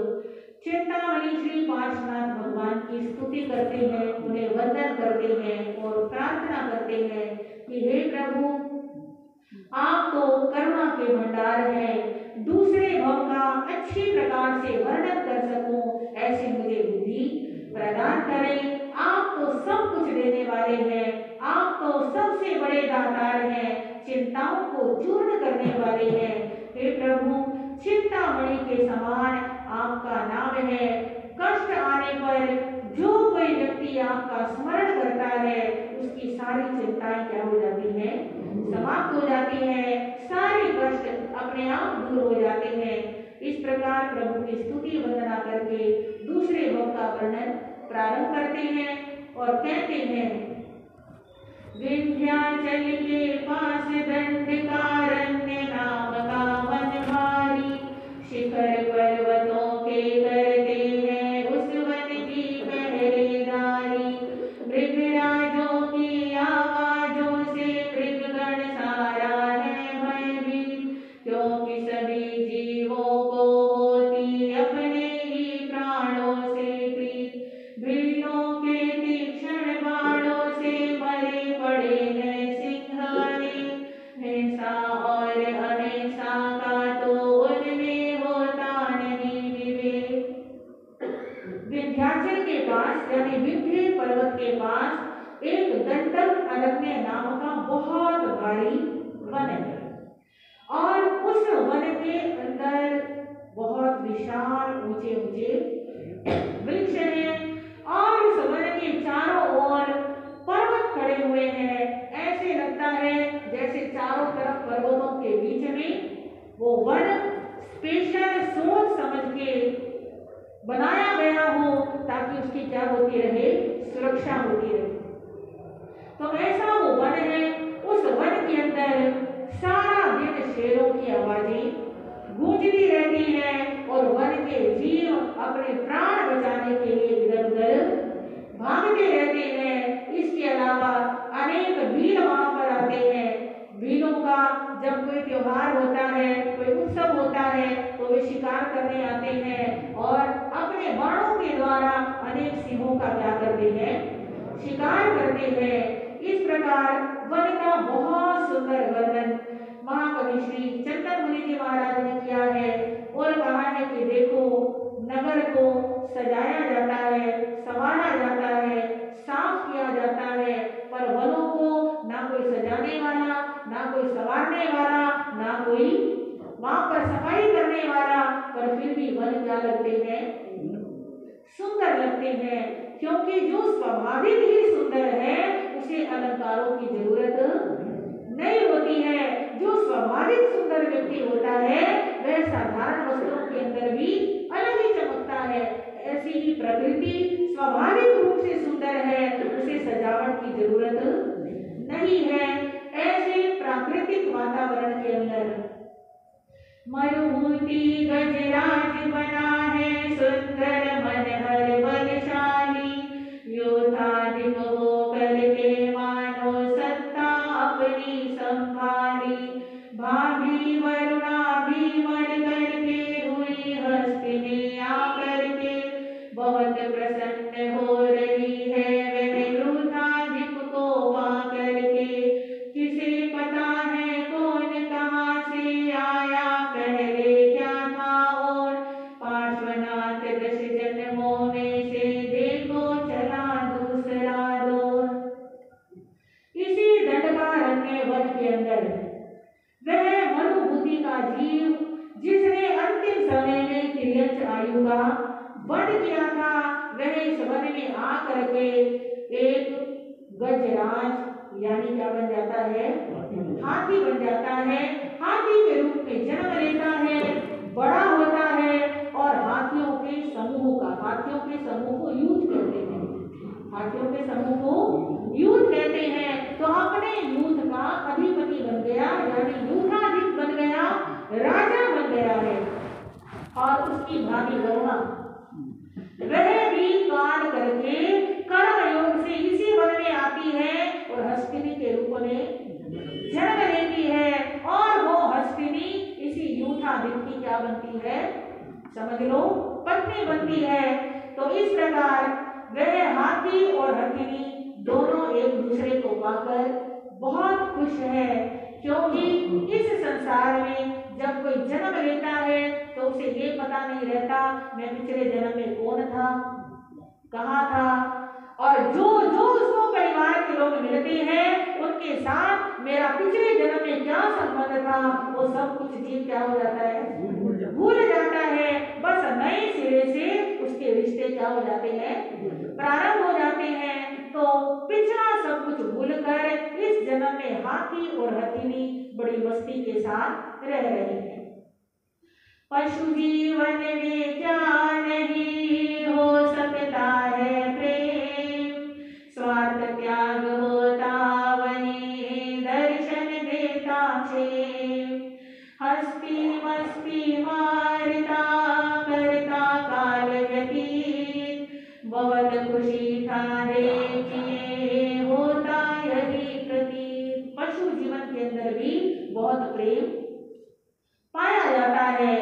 चिंतामणि श्री पार्श्वनाथ भगवान की स्तुति करते हैं, उन्हें वंदन करते हैं और प्रार्थना करते हैं कि हे प्रभु, आप तो करुणा के भंडार हैं, दूसरे भव का अच्छी प्रकार से वर्णन कर सकूं ऐसी मुझे बुद्धि प्रदान करें। आप तो सब कुछ देने वाले हैं, आप तो सबसे से बड़े दातार हैं, चिंताओं को चूर्ण करने वाले हैं। हे प्रभु, चिंतामणि के समान आपका नाम है। कष्ट आने पर जो कोई व्यक्ति आपका स्मरण करता है, उसकी सारी चिंताएं क्या हो जाती हैं? समाप्त हो जाती हैं। सारे कष्ट अपने आप दूर हो जाते हैं। इस प्रकार प्रभु की स्तुति वंदना करके दूसरे भाव का वर्णन प्रारंभ करते हैं और कहते हैं, विंध्याचल के पास दंडकारण्य नाम का वन भारी, शिखर पर्वतों के करते हैं उस वन की पहरेदारी। मृगराजों की आवाजों से मृगगण सारा है भयभीत, क्योंकि सभी जीवों को होती अपने ही प्राणों से प्रीत। भीलों के तीक्ष्ण बाणों से मरे पड़े हैं सिंहाने, हिंसा और अहिंसा का तो उनमें होता नहीं विवेक। विंध्याचल के पास यानी विंध्य पर्वत के पास एक दंडक अरण्य नाम का बहुत भारी वन है और उस वन के अंदर बहुत विशाल ऊंचे ऊंचे वृक्ष हैं और उस वन के चारों ओर पर्वत खड़े हुए हैं। ऐसे लगता है जैसे चारों तरफ पर्वतों के बीच में वो वन स्पेशल सोच समझ के बनाया गया हो ताकि उसकी क्या होती रहे? सुरक्षा होती रहे। तो ऐसा वो वन है। उस वन के अंदर सारा दिन शेरों की आवाजें गूंजती रहती हैं और वन के जीव अपने प्राण बचाने के लिए इधर उधर भागते रहते हैं। इसके अलावा अनेक भील वहां पर आते हैं। भीलों का जब कोई त्योहार होता है, कोई उत्सव होता है, तो वे शिकार करने आते हैं और अपने बाणों के द्वारा अनेक सिंहों का क्या करते हैं? शिकार करते हैं। इस प्रकार वन का बहुत सुंदर वर्णन महाकवि श्री चंदन मुनि जी महाराज ने किया है और कहा है कि देखो, नगर को सजाया जाता है, संवारा जाता है, साफ किया जाता है, पर वनों को ना कोई सजाने वाला, ना कोई संवारने वाला, ना कोई वहां पर सफाई करने वाला, पर फिर भी वन क्या लगते हैं? सुंदर लगते हैं, क्योंकि जो स्वाभाविक ही सुंदर है उसे अलंकारों की जरूरत नहीं होती है। जो स्वाभाविक सुंदर व्यक्ति होता है वह साधारण वस्त्रों के अंदर भी अलग ही चमकता है। ऐसी ही प्रकृति स्वाभाविक रूप से सुंदर है, उसे सजावट की जरूरत नहीं है। ऐसे प्राकृतिक वातावरण के अंदर मरुभूति गजराज बना है, सुंदर मनहर बलशाली, योधाधिक होकर के मानो सत्ता अपनी संभाली। भाभी वरुणा भी मर करके हुई हस्तिनी आकर के, बहुत प्रसन्न हो रही है वह योधाधिक को पा करके। किसे पता है कौन कहाँ से आया, पहले क्या था और पार्श्वनाथ 10 जन्मों में से देखो चला दूसरा दौर। इसी दंडकारण्य वन के अंदर वह मनुभूति का जीव जिसने अंतिम समय में तिर्यंच आयु का वध किया था, वह इस वन में आकर के एक गजराज यानी क्या बन जाता है? हाथी बन जाता है। हाथी के रूप में जन्म लेता है, बड़ा होता है और हाथियों के समूह को यूथ कहते हैं। हाथियों के समूह को यूथ कहते हैं। तो अपने यूथ का अधिपति बन गया, यानी यूथाधिक बन गया, राजा बन गया है। और उसकी भाभी वरुणा वह भी काल करके कर्म योग से इसी वन में आती है और हस्तिनी के रूप में जन्म लेती है और वो हस्तिनी इसी यूथाधिक की क्या बनती है? समझ लो, पत्नी बनती है। तो इस प्रकार वह हाथी और हथिनी दोनों एक दूसरे को पाकर बहुत खुश है, क्योंकि इस संसार में जब कोई जन्म लेता है तो उसे ये पता नहीं रहता मैं पिछले जन्म में कौन था, कहाँ था। और जो जो उसको परिवार के लोग मिलते हैं उनके साथ मेरा पिछले जन्म में क्या संबंध था वो सब कुछ जीव क्या हो जाता है, भूल जाता है। बस नए सिरे से उसके रिश्ते क्या हो जाते हैं, प्रारंभ हो जाते हैं। तो पिछला सब कुछ भूलकर इस जन्म में हाथी और हथिनी बड़ी मस्ती के साथ रह रहे हैं। पशु जीवन में क्या नहीं हो सकता है प्रेम, स्वार्थ त्याग होता वही दर्शन देता क्षेम। हस्ती मस्ती मारता करता काल व्यतीत, बहुत खुशी था देखिए होता यही प्रतीत। पशु जीवन के अंदर भी बहुत प्रेम पाया जाता है।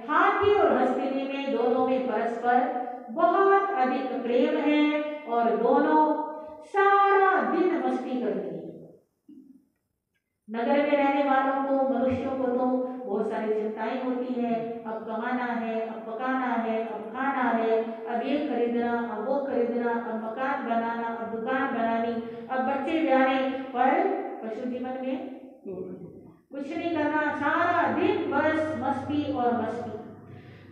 हाथी और हस्तिनी में दोनों में परस्पर बहुत अधिक प्रेम है और दोनों सारा दिन मस्ती करते हैं। नगर में रहने वालों को, मनुष्यों को तो बहुत सारी चिंताएं होती है। अब कमाना है, अब पकाना है, अब खाना है, अब ये खरीदना, अब वो खरीदना, अब मकान बनाना, अब दुकान बनानी, अब बच्चे ब्याने। पर पशु जीवन में कुछ नहीं करना, सारा दिन बस मस्ती और मस्ती।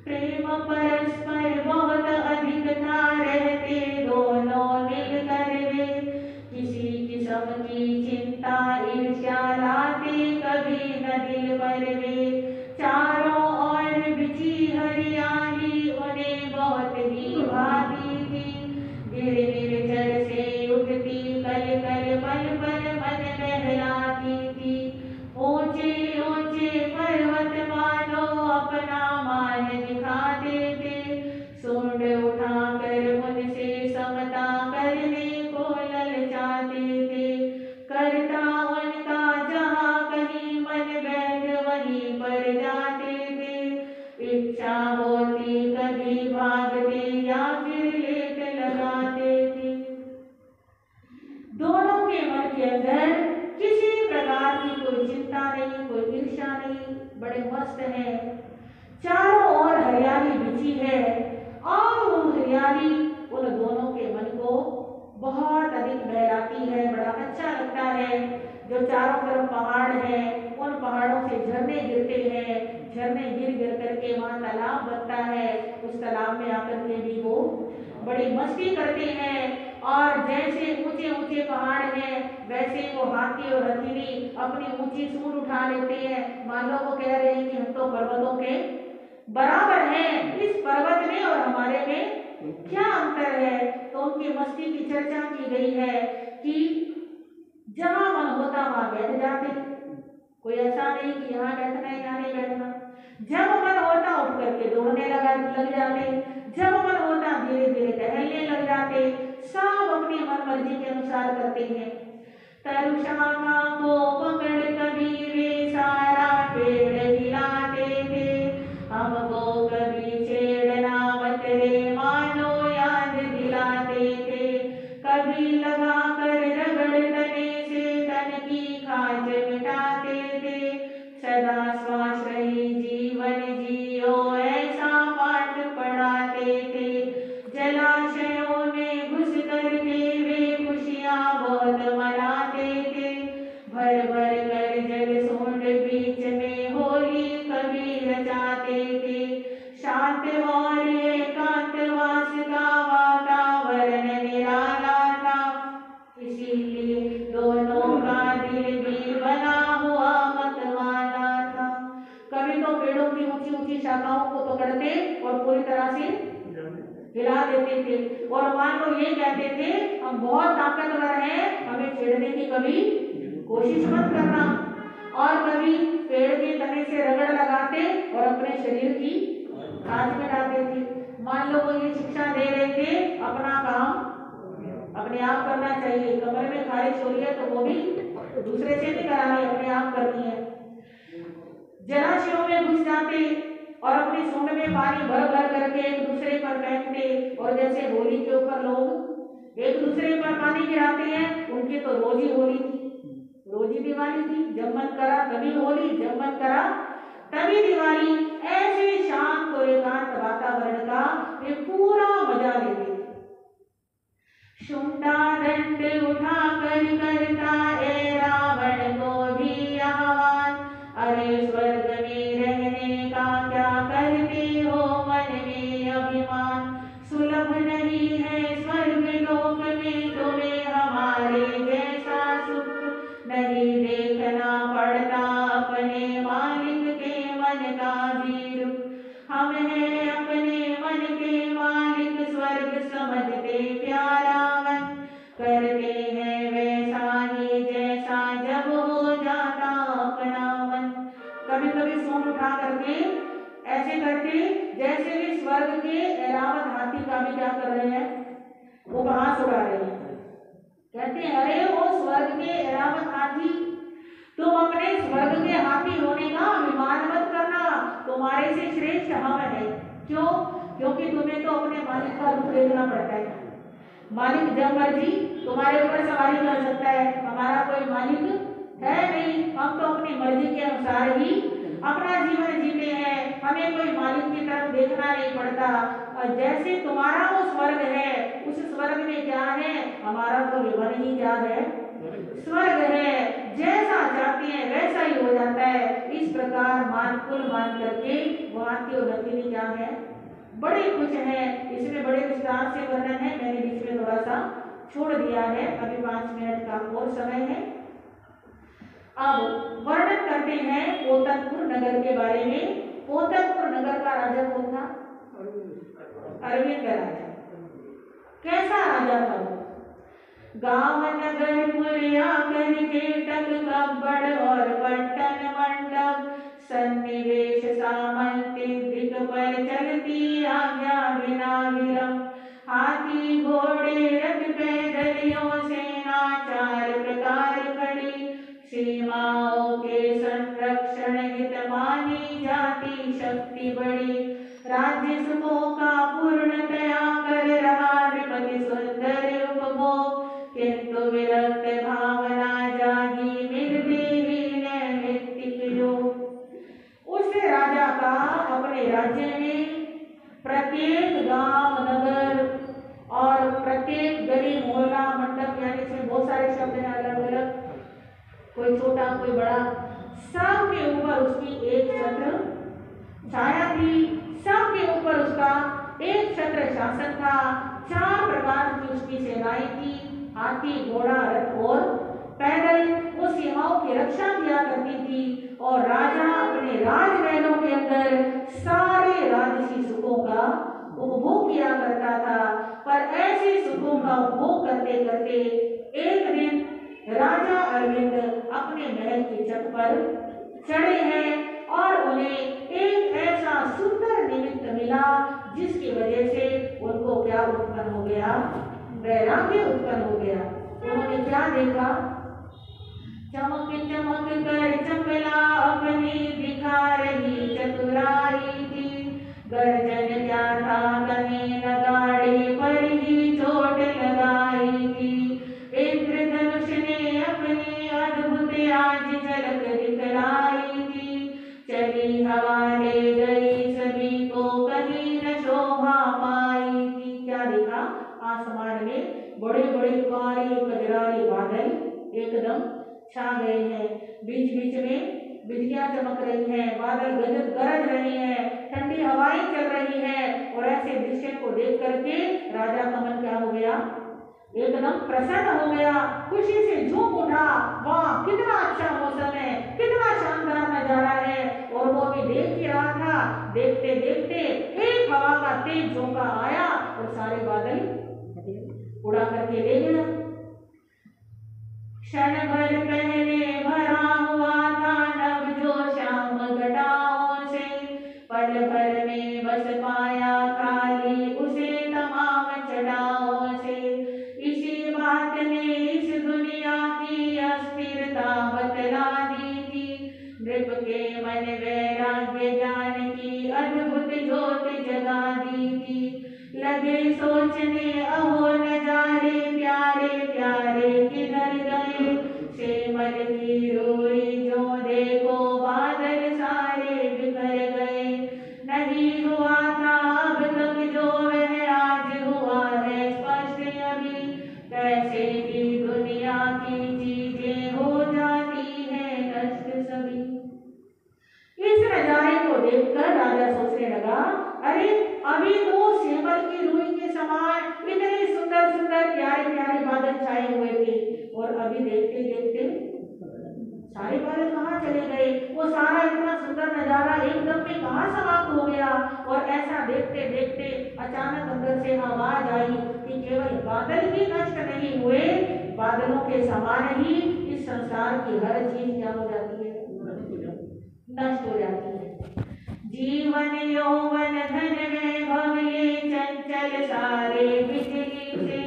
प्रेम परस्पर बहुत अधिक था रहते दोनों मिलकर वे, किसी किस्म की चिंता ईर्ष्या लाते कभी न दिल पर वे। चारों ओर बिछी हरियाली उन्हें बहुत ही भाती थी, गिर से उठती कल कल पल पल मन बहलाती थी। ऊंचे ऊंचे पर्वत मानो अपना मान दिखाते थे, सूंड उठाकर उनसे समता करने को ललचाते थे। करता उनका जहाँ कहीं मन बैठ वहीं पर जाते थे, इच्छा होती कभी भागते या फिर लेट लगाते थे। दोनों के मन के अंदर किसी प्रकार की कोई चिंता नहीं, कोई ईर्ष्या नहीं, बड़े मस्त हैं। चारों ओर हरियाली बिछी है और वो हरियाली उन दोनों के मन को बहुत अधिक बहलाती है, बड़ा अच्छा लगता है। जो चारों तरफ पहाड़ है, उन पहाड़ों से झरने गिरते हैं, झरने गिर गिर करके वहाँ तालाब बनता है, उस तालाब में आकर के भी वो बड़ी मस्ती करते हैं। और जैसे ऊंचे ऊंचे पहाड़ हैं वैसे वो हाथी और हथिनी अपनी ऊंची सूंड उठा लेते हैं, मान लो वो कह रहे हैं कि हम तो पर्वतों के बराबर हैं, इस पर्वत में और हमारे में क्या अंतर है। तो उनकी मस्ती की चर्चा की गई है कि जहां मन होता वहां बैठ जाते, कोई ऐसा नहीं कि यहाँ बैठना है यहाँ नहीं बैठना। जब मन होता उठ करके दौड़ने लग जाते, जब मन होता धीरे धीरे टहलने लग जाते, सब अपनी मन मर्जी के अनुसार करते हैं। तरुशाखा को पकड़ कभी वे सारा पेड़ हिलाते थे, हमको कभी छेड़ना मत रे मानो याद दिलाते थे। कभी लगा कर रगड़ तने से तन की खाज मिटाते थे, सदा श्वास रही जीवन जियो ऐसा पाठ पढ़ाते थे। जलाशयों में घुस करके वे खुशियाँ बहुत मनाते थे, भर भर कर जल सूंड बीच में होली कभी रचाते थे। शांत और एकांतवास का वातावरण निराला था, इसीलिए दोनों का दिल भी बना हुआ मतवाला था। कभी तो पेड़ों की ऊंची ऊंची शाखाओं को पकड़ते और पूरी तरह से हिला देते थे और मान लो ये कहते थे हम बहुत ताकतवर हैं, हमें छेड़ने की कभी कोशिश मत करना। और कभी पेड़ के तने से रगड़ लगाते और अपने शरीर की खाज मिटाते थे। मान लो वो ये शिक्षा दे रहे थे अपना काम अपने आप करना चाहिए, कमर में खारिश हो रही है तो वो भी दूसरे से नहीं करानी, अपने आप करनी है। जलाशयों में घुस जाते और अपनी सूंड में पानी भर भर करके एक दूसरे पर फेंकते, और जैसे होली के ऊपर लोग एक दूसरे पर पानी गिराते हैं, उनकी तो रोज ही होली थी, रोज ही दिवाली थी। जब मन करा तभी होली, जब मन करा तभी दिवाली। ऐसे शांत और एकांत वातावरण का वे पूरा मजा लेते थे। शुंठा दंड उठा कर करता है रावण को भी आह्वान। अरे स्वर्ग में रहने का क्या करते हो मन में अभिमान। सुलभ नहीं है स्वर्ग लोक में तुम्हें हमारे जैसा सुख। नहीं देखना पड़ता अपने मालिक के मन का भी रुख। हम हैं अपने मन के मालिक स्वर्ग समझते प्यारा मन। करते हैं वैसा ही जैसा जब हो जाता अपना मन। कभी कभी सूंड उठा करके ऐसे करते जैसे वे स्वर्ग के ऐरावत हाथी का भी क्या कर रहे हैं, वो घास उड़ा रहे हैं। कहते हैं अरे वो स्वर्ग के ऐरावत हाथी, तुम अपने स्वर्ग के हाथी होने का अभिमान मत करना, तुम्हारे से श्रेष्ठ हम हैं। क्यों? क्योंकि तुम्हें तो अपने मालिक का रूप देखना पड़ता है। मालिक जब मर्जी तुम्हारे ऊपर सवारी कर सकता है, हमारा कोई मालिक है नहीं। हम तो अपनी मर्जी के अनुसार ही अपना जीवन जीते हैं, हमें कोई मालिक की तरफ देखना नहीं पड़ता। और जैसे तुम्हारा वो स्वर्ग है, उस स्वर्ग में क्या है, हमारा तो जीवन ही क्या है, स्वर्ग है। जैसा चाहते हैं वैसा ही हो जाता है। इस प्रकार मान कुल मान करके हाथी और नंदिनी क्या है, बड़े खुश हैं। इसमें बड़े विस्तार से वर्णन है, मैंने बीच में थोड़ा सा छोड़ दिया है, अभी 5 मिनट का और समय है। अब वर्णन करते हैं पोतनपुर नगर के बारे में। पोतनपुर नगर का राजा कौन था? अरविंद राजा। कैसा राजा था वो? गांव नगर पुरिया करके टक कब्बड़ और पट्टन मंडप। सन्निवेश सामंती दिक पर चलती आज्ञा बिना विलंब। हाथी घोड़े रथ पैदलियों सेना चार प्रकार खड़ी। सीमाओं के संरक्षण हित मानी जाती शक्ति बड़ी। राज्य सुखों का पूर्णतया कर रहा विपति सुंदर उपभोग। किंतु विरक्त भावना जागी मिलती ही नैमित्तिक योग। उस राजा का अपने राज्य में प्रत्येक गांव नगर और प्रत्येक गली मोहल्ला मंडप, यानी इसमें बहुत सारे शब्द हैं अलग अलग, कोई छोटा कोई बड़ा, सब के ऊपर उसकी एक छत्र छाया थी। सब के ऊपर उसका एक छत्र शासन था। 4 प्रकार की उसकी सेनाएं थी, हाथी घोड़ा रथ और पैदल। वो सीमाओं की रक्षा किया करती थी और राजा अपने राजमहलों के अंदर सारे राजसी सुखों का उपभोग किया करता था। पर ऐसे सुखों का उपभोग करते करते एक दिन राजा अरविंद अपने महल की छत पर चढ़े हैं और उन्हें एक ऐसा सुंदर निमित्त मिला जिसकी वजह से उनको क्या उत्पन्न हो गया, वैराग्य उत्पन्न हो गया। उन्होंने क्या देखा? चमक चमक कर चपला अपनी दिखा रही चतुराई थी। गर्जन क्या था कहीं नगाड़े पर ही चोट लगाई थी। इंद्रधनुष ने अपनी अद्भुत आज झलक दिखलाई थी। चली हवा ले गई सभी को कहीं न शोभा पाई थी। क्या देखा? आसमान में बड़े बड़े काले कजरारे बादल एकदम छा गए हैं। बीच बीच में बिजलियां चमक रही हैं, बादल गरज रहे हैं, ठंडी हवाएं चल रही हैं। और ऐसे दृश्य को देख करके राजा का मन क्या हो गया, एकदम प्रसन्न हो गया, खुशी से झूम उठा। वाह, कितना अच्छा मौसम है, कितना शानदार नजारा है। और वो भी देख ही रहा था। देखते देखते एक हवा का तेज झोंका आया और सारे बादल उड़ा करके ले गया। क्षण भर पहले भरा हुआ था नभ जो श्याम घटाओं से। पल भर में बस पाया खाली उसे तमाम चढ़ाओं से। इसी बात ने इस दुनिया की अस्थिरता बतला दी थी। नृप के मन वैराग्य ज्ञान की अद्भुत ज्योत जगा दी थी। लगे सोचने अहो नजारे प्यारे प्यारे किधर गए। सेमल की रोई जो देखो बादल सारे बिखर गए। नहीं हुआ था अब तक जो वह आज हुआ है स्पष्ट अभी। सारे बादल कहाँ चले गए? वो सारा इतना सुंदर नजारा एकदम में कहाँ समाप्त हो गया? और ऐसा देखते देखते अचानक अंदर से आवाज आई कि केवल बादल ही नष्ट नहीं हुए, बादलों के समान ही इस संसार की हर चीज क्या हो जाती है? नष्ट हो जाती है। जीवन यौवन धन वैभव ये चंचल सारे बिजली से,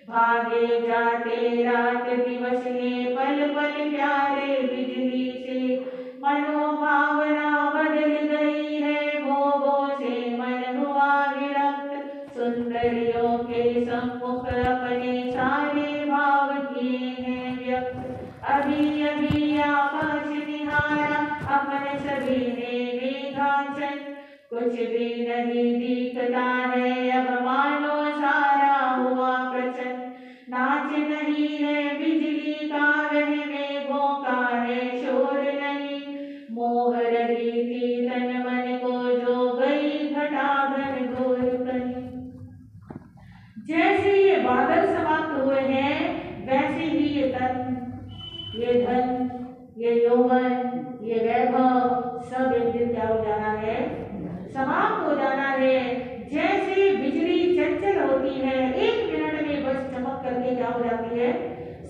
भागे जाते रात दिवस ये पल पल प्यारे बिजली से। मनोभावना बदल गई है भोगों से मन हुआ विरक्त, सुंदरियों के सम्मुख अपने सारे भाव किए हैं व्यक्त। अभी अभी आकाश निहारा अपने सभी ने मेघाचल, कुछ भी नहीं दिखता है अब मानो सारा हुआ प्रचंड। नाच नहीं है बिजली का वह मेघों का है शोर नहीं, मोह रही थी तन मन को जो गई घटा घन घोर कहीं। जैसे ये बादल समाप्त हुए हैं वैसे ही ये तन, ये धन, ये यौवन, ये वैभव सब एक दिन क्या हो जाना है? समाप्त हो जाना है। जैसे बिजली चंचल होती है, एक मिनट में बस चमक करके क्या हो जाती है?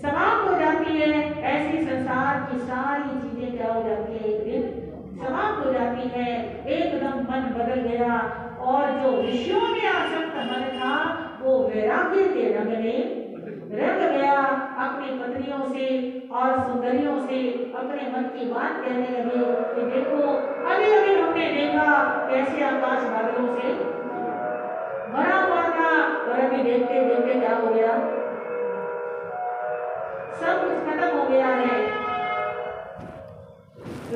समाप्त हो जाती है। ऐसी संसार की सारी चीजें क्या हो जाती है? एक दिन समाप्त हो जाती है। एकदम मन बदल गया और जो विषयों में आसक्त मन था वो वैराग्य के रंग में रंग गया। अपनी पत्नियों से और सुंदरियों से अपने मन की बात कहने लगे कि देखो अभी अभी हमने देखा कैसे आकाश बादलों से भरा हुआ था, और अभी देखते देखते क्या हो गया? सब कुछ खत्म हो गया है।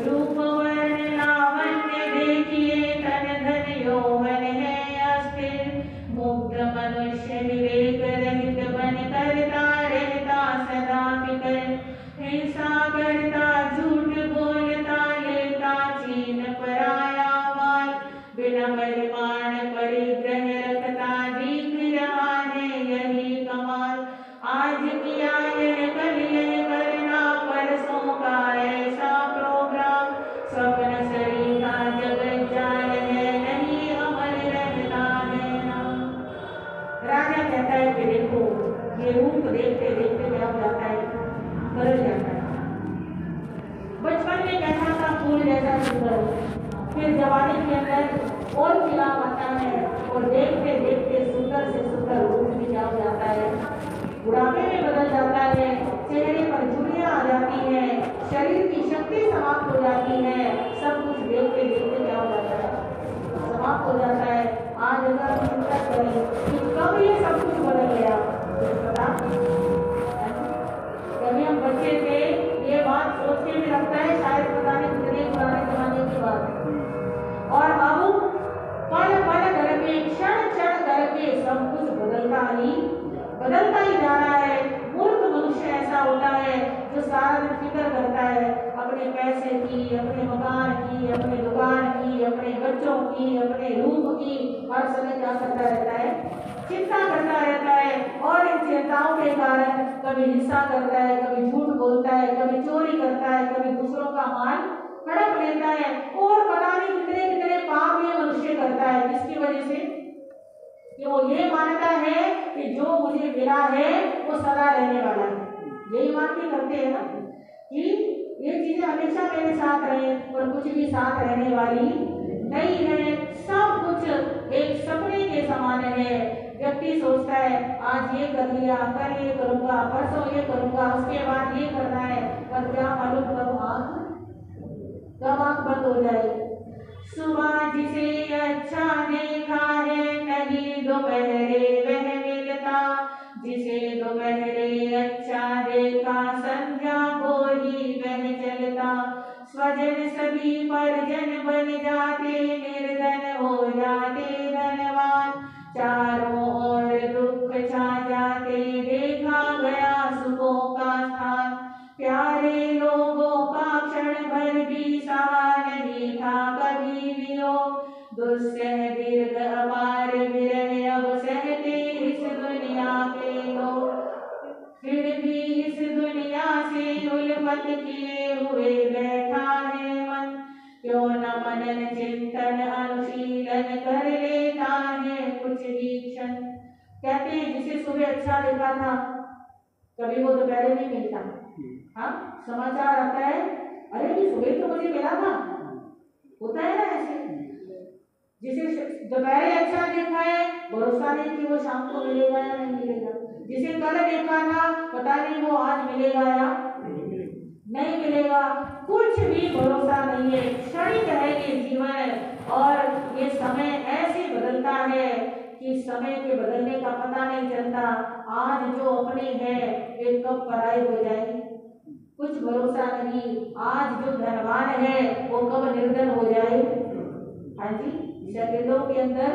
रूप वर्ण लावण्य देखिए तन धन यौवन है अस्थिर, मुग्ध मनुष्य विवेक रहित बन करता रहता सदा फिकर, हिंसा करता झूठ बोलता लेता छीन पराया माल, बिना परिमाण परिग्रह रखता दिख रहा है यही कमाल। आज किया है कल यह करना परसों का ऐसा प्रोग्राम, स्वप्न सरीखा जगत जाल है नहीं अमर रहता है नाम। राजा कहता है कि देखो ये रूप देखते देखते क्या हो जाता है? बदल जाता है। बचपन में कैसा था फूल जैसा सुंदर, फिर जवानी के अंदर और खिला आता है और देखते देखते सुंदर से सुंदर रूप भी क्या हो जाता है? बुढ़ापे में बदल जाता है। चेहरे पर झुर्रियां आ जाती हैं, शरीर की शक्ति समाप्त हो जाती है। सब कुछ देखते देखते क्या हो जाता है? समाप्त हो जाता है। आज अगर हम चिंता करें कि कब ये सब कुछ बदल गया, पता कभी हम बच्चे थे ये बात सोच के भी लगता है शायद पता नहीं कितने पुराने जमाने की बात है। और अब पल पल करके क्षण क्षण करके सब कुछ बदलता ही जा रहा है। मूर्ख मनुष्य ऐसा होता है जो सारा दिन फिक्र करता है अपने पैसे की, अपने मकान की, अपने दुकान की, अपने बच्चों की, अपने रूप की, हर समय क्या करता रहता है? चिंता करता रहता है। और इन चिंताओं के कारण कभी हिंसा करता है, कभी झूठ बोलता है, कभी चोरी करता है, कभी दूसरों का माल हड़प लेता है, और पता नहीं कितने कितने पाप ये मनुष्य करता है। किसकी वजह से? कि वो ये मानता है कि जो मुझे मिला है वो सदा रहने वाला है। यही मान के करते हैं ना कि ये चीजें हमेशा मेरे साथ रहे, और कुछ भी साथ रहने वाली नहीं है। सब कुछ एक सपने के समान है। व्यक्ति सोचता है आज ये कर लिया, कल ये करूंगा, परसों ये करूंगा, उसके बाद ये करना है, पर क्या मालूम कब आंख बंद हो जाए। सुबह जिसे अच्छा देखा है नहीं दोपहरे वह मिलता, जिसे दोपहरे अच्छा देखा संध्या को ही वह चलता। स्वजन सभी परिजन बन जाते, निर्धन हो जाते धनवान, चारों ओर दुख छा जाते, देखा गया सुखों का स्थान। प्यारे लोगों का क्षण भर भी सहा नहीं था कभी वियोग, दुस्सह दीर्घ अपार विरह अब सहते इस दुनिया के लोग। फिर भी इस दुनिया से उल्फत बंद किए हुए बैठा है मन, क्यों न मनन चिंतन अनुशीलन कर लेता है कुछ ही क्षण। कहते हैं जिसे सुबह अच्छा देखा था कभी वो दोपहर नहीं मिलता। हाँ, समाचार आता है, अरे ये सुबह तो मुझे मिला था, होता है ना ऐसे। जिसे दोपहर अच्छा देखा है भरोसा नहीं कि वो शाम को मिलेगा या नहीं मिलेगा। जिसे कल देखा था पता नहीं वो आज मिलेगा या नहीं मिलेगा, कुछ भी भरोसा नहीं है। क्षणिक है ये जीवन और ये समय ऐसे बदलता है कि समय के बदलने का पता नहीं चलता। आज जो अपने हैं वे कब पराये हो जाएंगे, कुछ भरोसा नहीं। आज जो धनवान है वो कब निर्धन हो जाए। हाँ जी, सेकंडों के अंदर,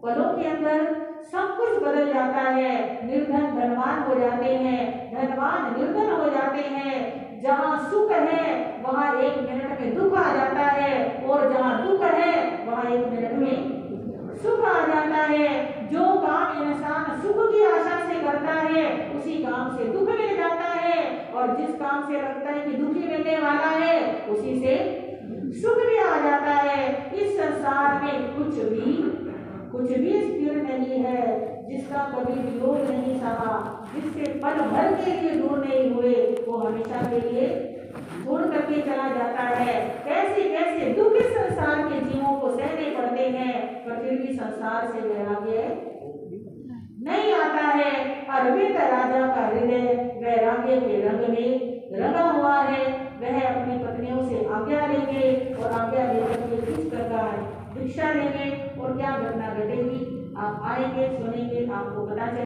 पलों के अंदर सब कुछ बदल जाता है। निर्धन धनवान हो जाते हैं, धनवान निर्धन हो जाते हैं। जहाँ सुख है वहाँ 1 मिनट में दुख आ जाता है, और जहाँ दुख है वहाँ 1 मिनट में सुख आ जाता है। जो काम इंसान सुख की आशा से करता है उसी काम से दुख मिल जाता है, और जिस काम से लगता है कि दुखी मिलने वाला है उसी से सुख भी आ जाता है। इस संसार में कुछ भी स्थिर नहीं है, जिसका कभी वियोग नहीं सहा, जिससे पल भर के लिए दूर नहीं हुए वो हमेशा के लिए छोड़ करके चला जाता है। कैसे कैसे दुख इस संसार के जीवों को सहने पड़ते हैं, पर फिर भी संसार से वैराग्य नहीं आता है। अरविंद राजा का हृदय वैराग्य के रंग में रंगा हुआ है। वह अपनी पत्नियों से आज्ञा लेंगे और आज्ञा लेकर के किस प्रकार दीक्षा लेंगे और क्या घटना घटेगी आप आएंगे सुनेंगे, आपको पता चलेगा।